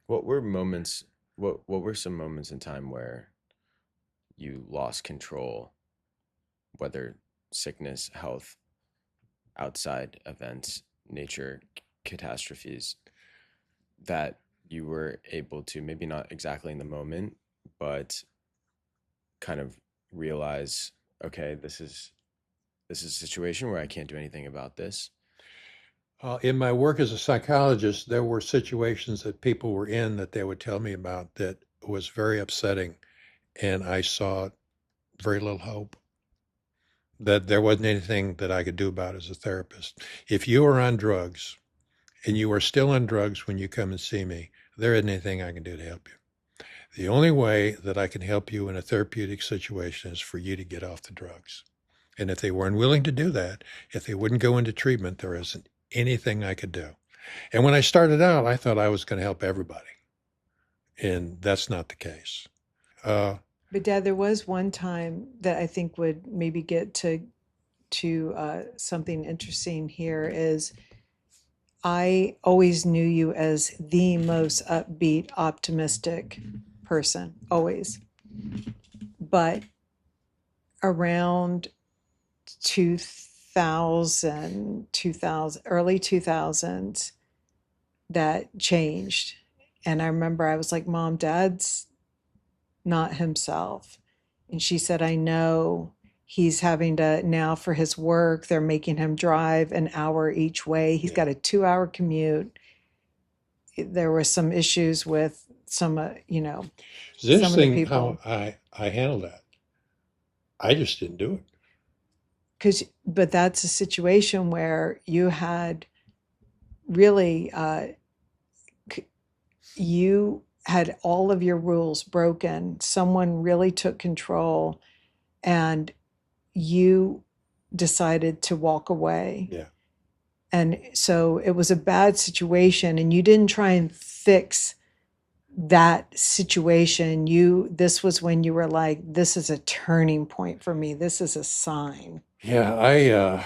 What were moments, what were some moments in time where you lost control, whether sickness, health, outside events, nature catastrophes, that you were able to, maybe not exactly in the moment, but kind of realize, okay, this is a situation where I can't do anything about this? In my work as a psychologist, there were situations that people were in that they would tell me about that was very upsetting, and I saw very little hope, that there wasn't anything that I could do about it as a therapist. If you are on drugs and you are still on drugs when you come and see me, there isn't anything I can do to help you. The only way that I can help you in a therapeutic situation is for you to get off the drugs. And if they were unwilling to do that, if they wouldn't go into treatment, there isn't anything I could do. And when I started out, I thought I was going to help everybody. And that's not the case. But Dad, there was one time that I think would maybe get to something interesting here is I always knew you as the most upbeat, optimistic person, always. But around 2000, early 2000s, that changed. And I remember I was like, Mom, Dad's not himself. And she said, I know he's having to now for his work, they're making him drive an hour each way. He's got a 2 hour commute. There were some issues with some, It's some of the interesting how people. I handled that. I just didn't do it. But that's a situation where you had really, you had all of your rules broken. Someone really took control and you decided to walk away. Yeah. And so it was a bad situation and you didn't try and fix that situation. This was when you were like, this is a turning point for me. This is a sign. Yeah,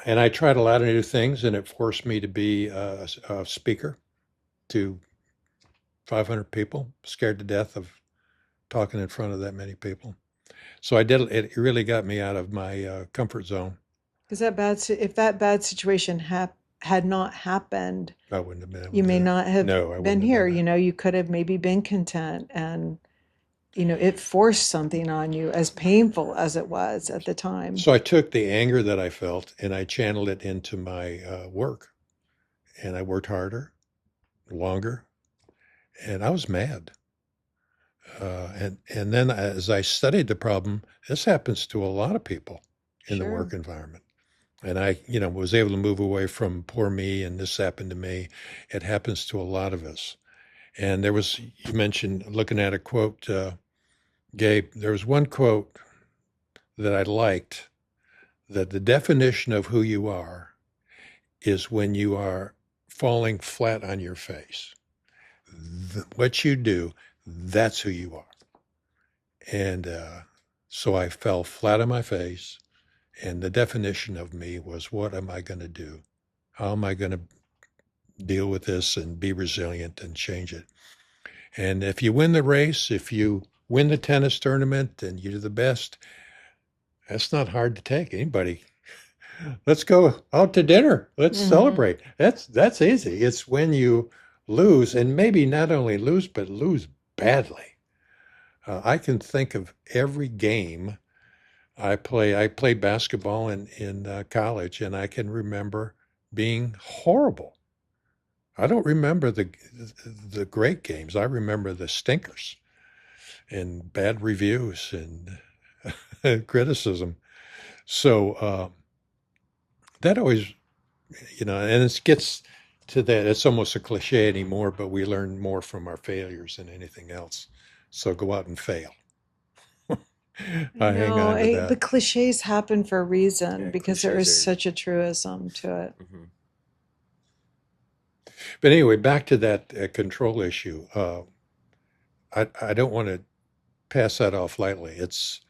and I tried a lot of new things, and it forced me to be a speaker to 500 people, scared to death of talking in front of that many people. So I did. It really got me out of my comfort zone. Because if that bad situation had not happened, I wouldn't have been able you to may do it. not have No, I been wouldn't have here. done that. You could have maybe been content, and it forced something on you, as painful as it was at the time. So I took the anger that I felt and I channeled it into my work, and I worked harder, longer, and I was mad. And then as I studied the problem, this happens to a lot of people in the work Sure. environment. And I, was able to move away from poor me and this happened to me. It happens to a lot of us. And you mentioned looking at a quote, Gabe, there was one quote that I liked, that the definition of who you are is when you are falling flat on your face. What you do, that's who you are. And so I fell flat on my face. And the definition of me was, what am I going to do? How am I going to deal with this and be resilient and change it? And if you win the race, if you win the tennis tournament and you're the best, that's not hard to take. Anybody, let's go out to dinner. Let's celebrate. That's easy. It's when you lose, and maybe not only lose, but lose badly. I can think of every game I played basketball in college, and I can remember being horrible. I don't remember the great games. I remember the stinkers and bad reviews and criticism. So that always, and it gets to that. It's almost a cliche anymore, but we learn more from our failures than anything else. So go out and fail. I hang No, on to the that. cliches happen for a reason Yeah, because there is cliches are. such a truism to it. Mhm. But anyway, back to that control issue. I don't want to pass that off lightly. It's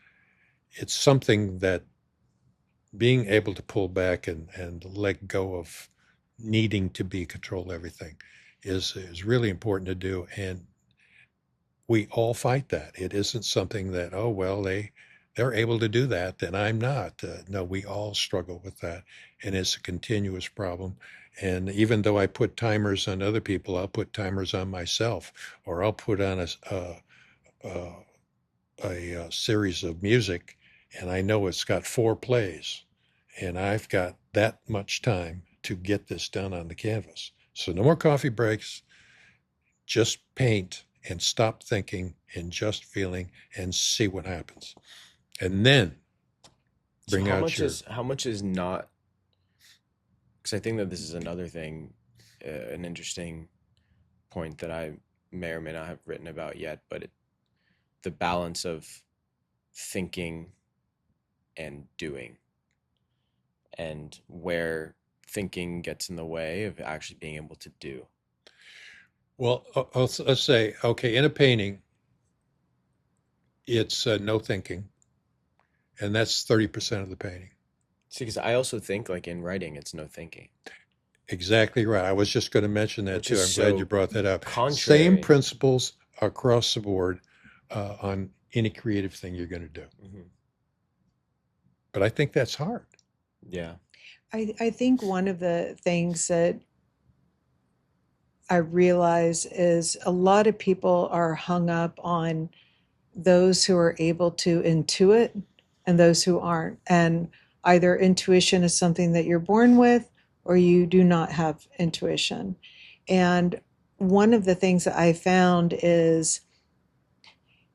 something that being able to pull back and let go of needing to be control everything is really important to do. And we all fight that. It isn't something that, oh well, they're able to do that and I'm not. No, we all struggle with that, and it's a continuous problem. And even though I put timers on other people, I'll put timers on myself, or I'll put on a, a series of music, and I know it's got 4 plays, and I've got that much time to get this done on the canvas. So no more coffee breaks, just paint and stop thinking and just feeling and see what happens. And then So bring out your. how much is not? Because I think that this is another thing, an interesting point that I may or may not have written about yet, but the balance of thinking and doing, and where thinking gets in the way of actually being able to do. Well, let's say, okay, in a painting, it's no thinking, and that's 30% of the painting. See, because I also think like in writing, it's no thinking, Exactly right. I was just going to mention that which too. is I'm glad you so brought that up. Same contrary. principles across the board on any creative thing you're going to do. Hmm. But I think that's hard. Yeah. I think one of the things that I realize is a lot of people are hung up on those who are able to intuit and those who aren't. And either intuition is something that you're born with or you do not have intuition. And one of the things that I found is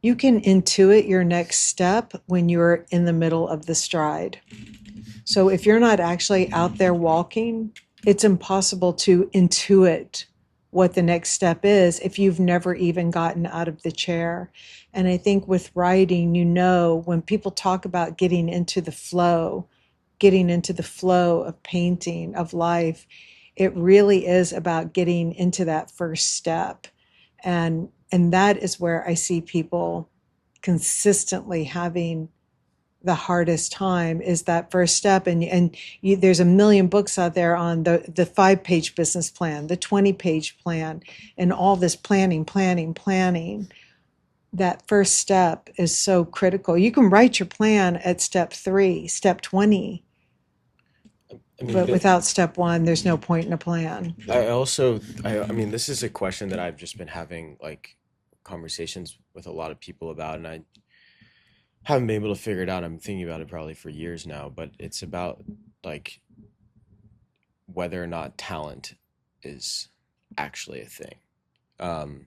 you can intuit your next step when you're in the middle of the stride. So if you're not actually out there walking, it's impossible to intuit what the next step is if you've never even gotten out of the chair. And I think with writing, when people talk about getting into the flow of painting, of life, it really is about getting into that first step. And that is where I see people consistently having the hardest time, is that first step. There's a million books out there on the 5-page business plan, the 20-page plan, and all this planning. That first step is so critical. You can write your plan at step 3, step 20, I mean, but without step 1, there's no point in a plan. I mean, this is a question that I've just been having like conversations with a lot of people about, and I haven't been able to figure it out. I'm thinking about it probably for years now, but it's about like whether or not talent is actually a thing. Um,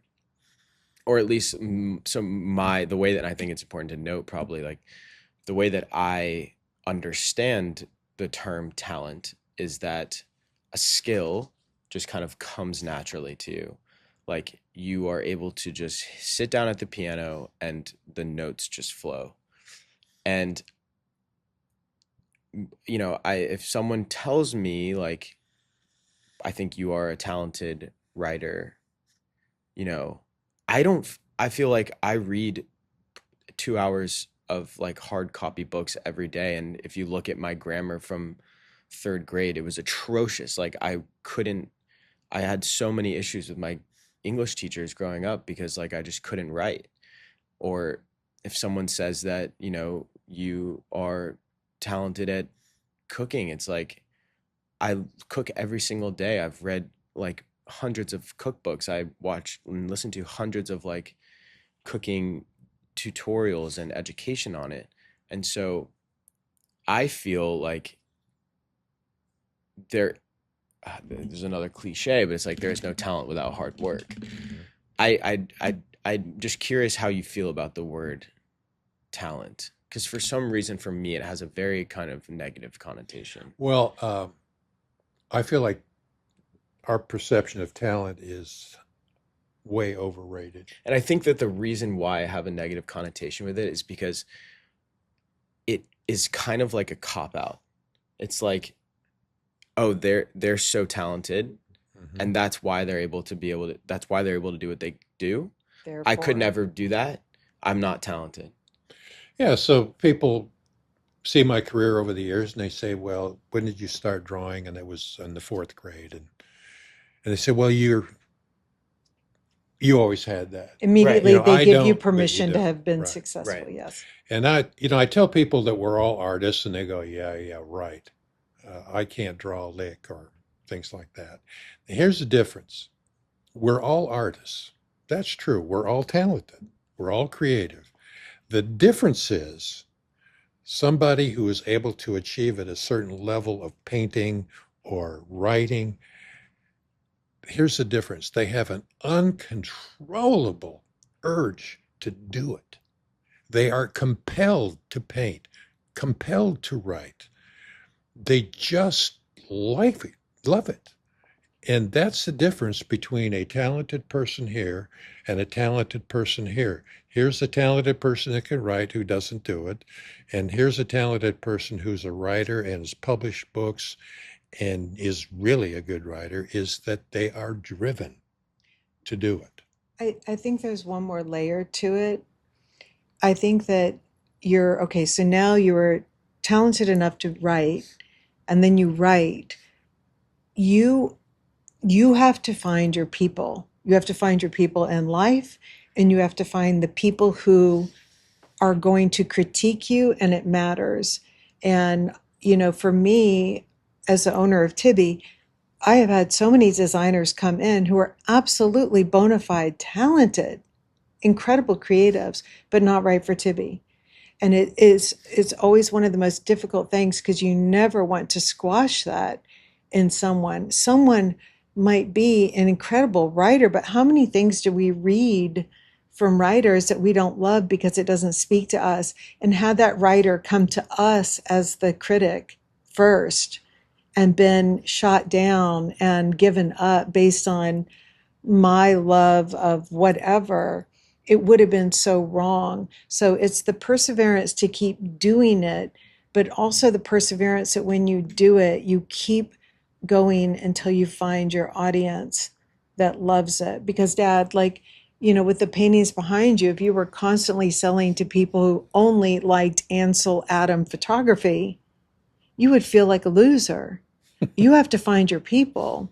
or at least the way that I think it's important to note, probably like the way that I understand the term talent is that a skill just kind of comes naturally to you. Like you are able to just sit down at the piano and the notes just flow. And if someone tells me like, I think you are a talented writer, you know, I feel like I read 2 hours of like hard copy books every day. And if you look at my grammar from third grade, it was atrocious. Like I had so many issues with my English teachers growing up because like I just couldn't write. Or if someone says that, you are talented at cooking, it's like I cook every single day. I've read like hundreds of cookbooks. I watch and listen to hundreds of like cooking tutorials and education on it. And so I feel like there's another cliche, but it's like there's no talent without hard work. I'm just curious how you feel about the word talent, because for some reason for me it has a very kind of negative connotation. Well, I feel like our perception of talent is way overrated. And I think that the reason why I have a negative connotation with it is because it is kind of like a cop out. It's like, oh, they're so talented, Mhm. and that's why they're able to do what they do. I could Therefore, never do that. I'm not talented. Yeah, so people see my career over the years and they say, well, when did you start drawing? And it was in the fourth grade. And they say, well, you always had that. Right. immediately they I give you don't, but you permission to do. have been Right. successful. Right. Yes. And I tell people that we're all artists and they go, yeah, right. I can't draw a lick or things like that. Here's the difference. We're all artists. That's true. We're all talented. We're all creative. The difference is somebody who is able to achieve at a certain level of painting or writing. Here's the difference. They have an uncontrollable urge to do it. They are compelled to paint, compelled to write. They just love it. And that's the difference between a talented person here and a talented person here. Here's a talented person that can write who doesn't do it. And here's a talented person who's a writer and has published books and is really a good writer, is that they are driven to do it. I think there's one more layer to it. I think that you're okay. So now you were talented enough to write, and then you write, you you have to find your people. You have to find your people in life, and you have to find the people who are going to critique you, and it matters. And, for me, as the owner of Tibi, I have had so many designers come in who are absolutely bona fide, talented, incredible creatives, but not right for Tibi. And it's always one of the most difficult things because you never want to squash that in someone. Someone might be an incredible writer, but how many things do we read from writers that we don't love because it doesn't speak to us? And had that writer come to us as the critic first and been shot down and given up based on my love of whatever, it would have been so wrong. So it's the perseverance to keep doing it, but also the perseverance that when you do it, you keep going until you find your audience that loves it. Because, Dad, with the paintings behind you, if you were constantly selling to people who only liked Ansel Adam photography, you would feel like a loser. You have to find your people.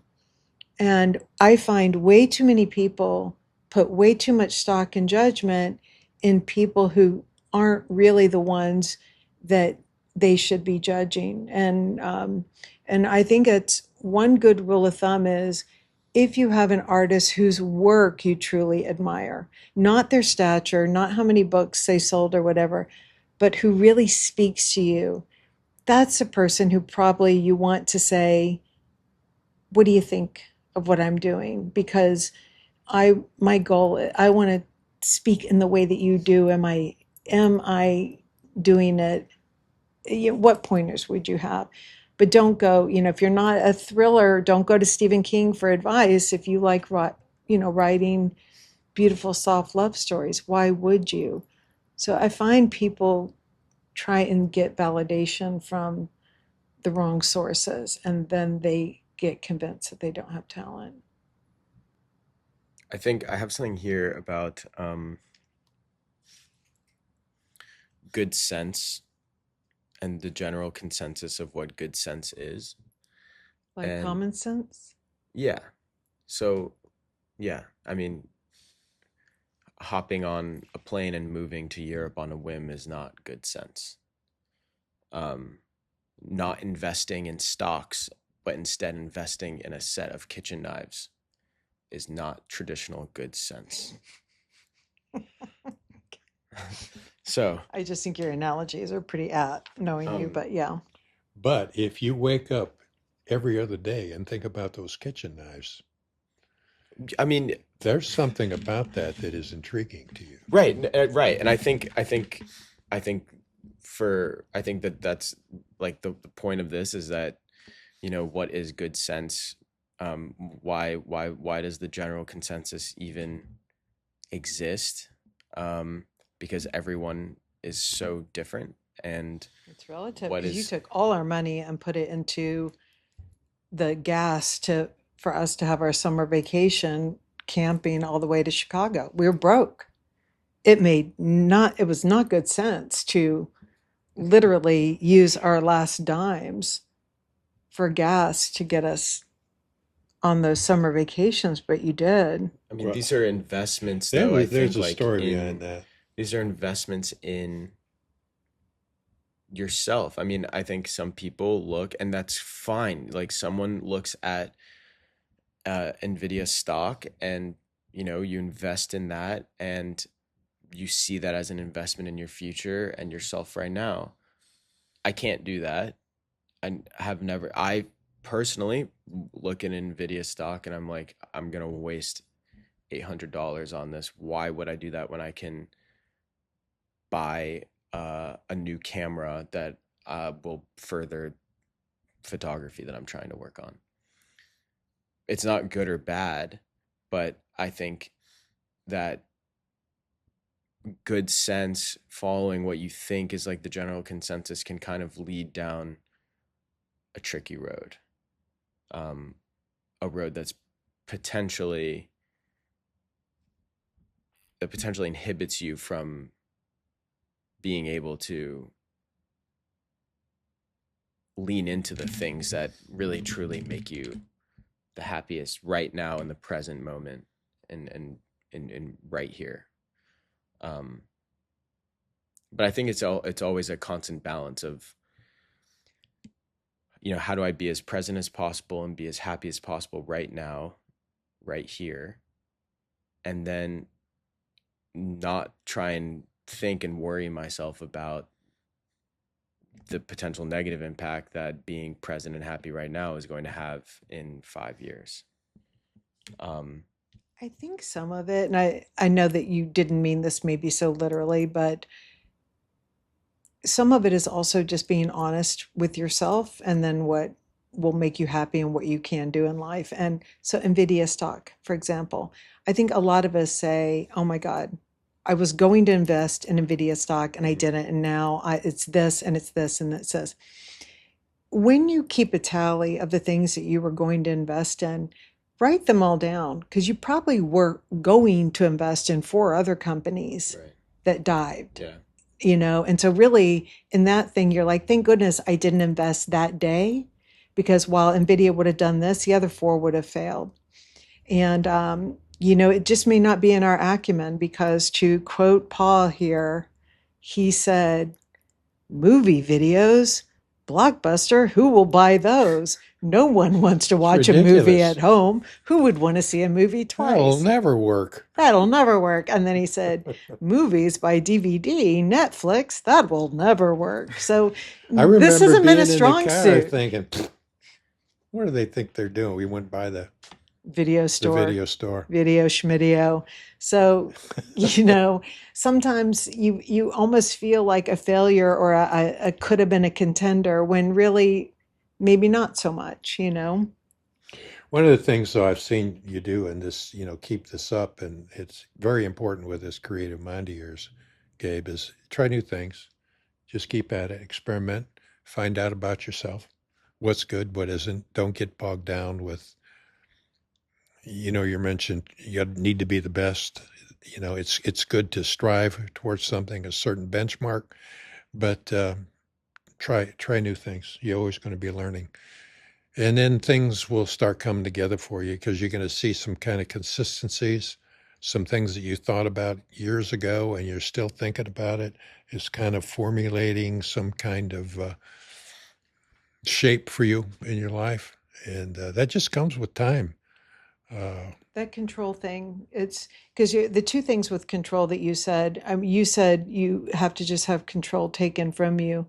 And I find way too many people put way too much stock and judgment in people who aren't really the ones that they should be judging. And I think it's one good rule of thumb is if you have an artist whose work you truly admire, not their stature, not how many books they sold or whatever, but who really speaks to you, that's a person who probably you want to say, what do you think of what I'm doing? Because my goal, I want to speak in the way that you do. Am I doing it? What pointers would you have? But don't go, if you're not a thriller, don't go to Stephen King for advice. If you like, writing beautiful, soft love stories, why would you? So I find people try and get validation from the wrong sources, and then they get convinced that they don't have talent. I think I have something here about good sense and the general consensus of what good sense is. Like And common sense. yeah, so yeah, I mean, hopping on a plane and moving to Europe on a whim is not good sense. Um, Not investing in stocks, but instead investing in a set of kitchen knives is not traditional good sense. So, I just think your analogies are pretty apt, knowing you, um, but yeah. But if you wake up every other day and think about those kitchen knives, I mean, there's something about that that is intriguing to you. right, and I think I think that that's like the point of this is that what is good sense? Why does the general consensus even exist? Because everyone is so different, and It's relative what because you is took all our money and put it into the gas to for us to have our summer vacation camping all the way to Chicago. We were broke. It was not good sense to literally use our last dimes for gas to get us on those summer vacations, but you did. I mean, Well, these are investments though, I there's think a like story behind in that. these are investments in yourself. I mean, I think some people look, and that's fine. Like someone looks at Nvidia stock, and you invest in that, and you see that as an investment in your future and yourself right now. I can't do that. I personally look at Nvidia stock and I'm like, I'm gonna waste $800 on this. Why would I do that when I can buy a new camera that will further photography that I'm trying to work on? It's not good or bad, but I think that good sense, following what you think is like the general consensus, can kind of lead down a tricky road, um, a road potentially that potentially inhibits you from being able to lean into the things that really truly make you the happiest right now in the present moment, and right here. Um, but I think it's always a constant balance of, how do I be as present as possible and be as happy as possible right now, right here, and then not try and think and worry myself about the potential negative impact that being present and happy right now is going to have in 5 years. I think some of it, and I know that you didn't mean this maybe so literally, but some of it is also just being honest with yourself and then what will make you happy and what you can do in life. And so Nvidia stock, for example, I think a lot of us say, oh my God, I was going to invest in Nvidia stock and I didn't. And now it's this and it's this and it says, when you keep a tally of the things that you were going to invest in, write them all down because you probably were going to invest in 4 other companies Right. that dived. Yeah. And so really in that thing, you're like, thank goodness I didn't invest that day, because while Nvidia would have done this, the other 4 would have failed. And, it just may not be in our acumen, because to quote Paul here, he said, movie videos, Blockbuster, who will buy those? No one wants to watch a movie ridiculous. at home. Who would want to see a movie That'll twice? never work. That'll never work. And then he said, movies by DVD, Netflix, that will never work. So I remember this hasn't been being a in the strong car suit. thinking, what do they think they're doing? We went by the Video store, video store. video schmidio. So, sometimes you almost feel like a failure or a could have been a contender when really maybe not so much. One of the things, though, I've seen you do, and this, keep this up, and it's very important with this creative mind of yours, Gabe, is try new things. Just keep at it, experiment, find out about yourself, what's good, what isn't. Don't get bogged down with, you mentioned you need to be the best. It's good to strive towards something, a certain benchmark, but try new things. You're always going to be learning. And then things will start coming together for you because you're going to see some kind of consistencies, some things that you thought about years ago and you're still thinking about it. It's kind of formulating some kind of shape for you in your life. And that just comes with time. That control thing, it's because the 2 things with control that you said you have to just have control taken from you.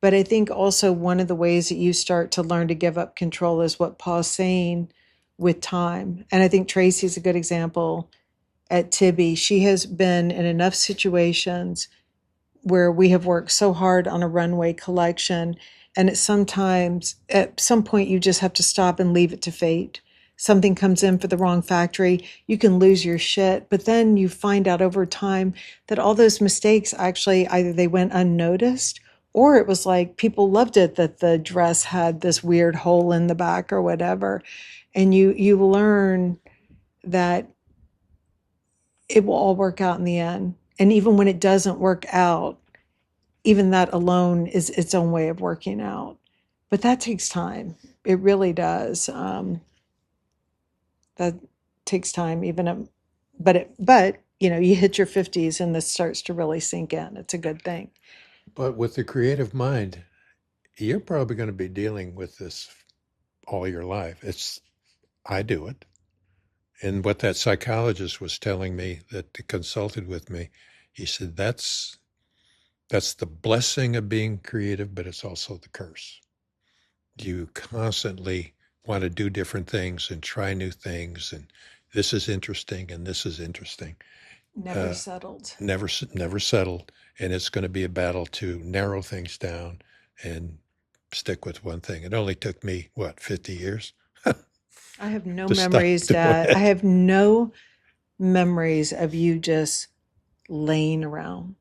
But I think also one of the ways that you start to learn to give up control is what Paul's saying with time. And I think Tracy's a good example at Tibi. She has been in enough situations where we have worked so hard on a runway collection. And at some point, you just have to stop and leave it to fate. Something comes in for the wrong factory, you can lose your shit. But then you find out over time that all those mistakes actually either they went unnoticed, or it was like people loved it that the dress had this weird hole in the back or whatever. And you learn that it will all work out in the end. And even when it doesn't work out, even that alone is its own way of working out. But that takes time. It really does. That takes time, but you hit your 50s and this starts to really sink in. It's a good thing. But with the creative mind, you're probably going to be dealing with this all your life. I do it. And what that psychologist was telling me that consulted with me, he said, that's the blessing of being creative, but it's also the curse. You constantly want to do different things and try new things. And this is interesting and this is interesting. Never settled. Never settled. And it's going to be a battle to narrow things down and stick with one thing. It only took me, 50 years? I have no To stop memories, doing Dad. it. I have no memories of you just laying around.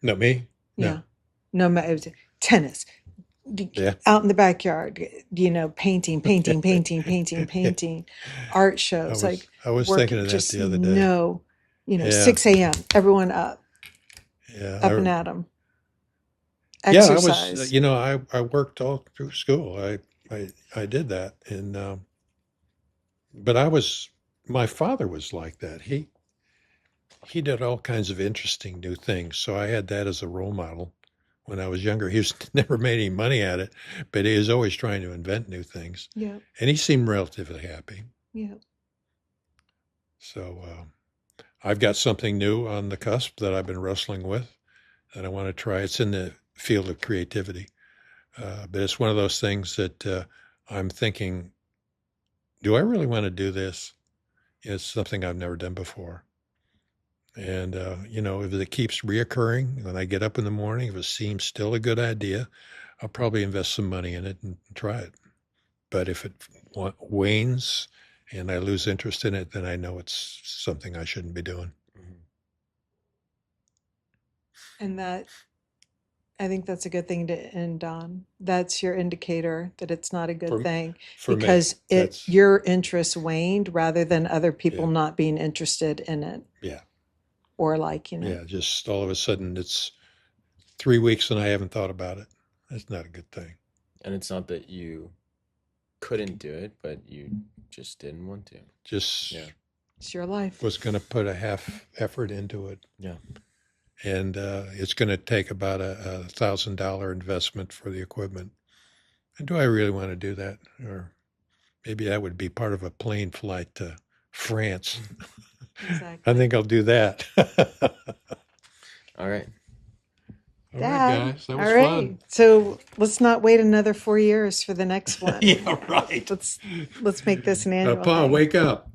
Not me? Yeah. No, it was tennis, Yeah. out in the backyard, painting, art shows, I was work, thinking of that just the other day. no, Yeah. 6 a.m., everyone up Yeah. and at 'em. Yeah, I was, exercise. I worked all through school. I did that. And, but my father was like that. He did all kinds of interesting new things. So I had that as a role model when I was younger. He was never made any money at it, but he was always trying to invent new things. Yeah, And he seemed relatively happy. yeah. So I've got something new on the cusp that I've been wrestling with that I want to try. It's in the field of creativity. But it's one of those things that I'm thinking, do I really want to do this? It's something I've never done before. And, if it keeps reoccurring when I get up in the morning, if it seems still a good idea, I'll probably invest some money in it and try it. But if it wanes and I lose interest in it, then I know it's something I shouldn't be doing. Mhm. And I think that's a good thing to end on. That's your indicator that it's not a good For, thing for me, because that's, your interest waned rather than other people yeah, not being interested in it yeah, or liking it. yeah. Just all of a sudden it's 3 weeks and I haven't thought about it. That's not a good thing. And it's not that you couldn't do it, but you just didn't want to. Just Yeah. It's your life. was going to put a half effort into it. Yeah. And it's going to take about a $1,000 investment for the equipment. And do I really want to do that? Or maybe that would be part of a plane flight to France. I Exactly. think I'll do that. All right. All Dad, right, guys, that all was right. fun. So let's not wait another 4 years for the next one. Yeah, right. Let's make this an annual Paul, thing. wake up.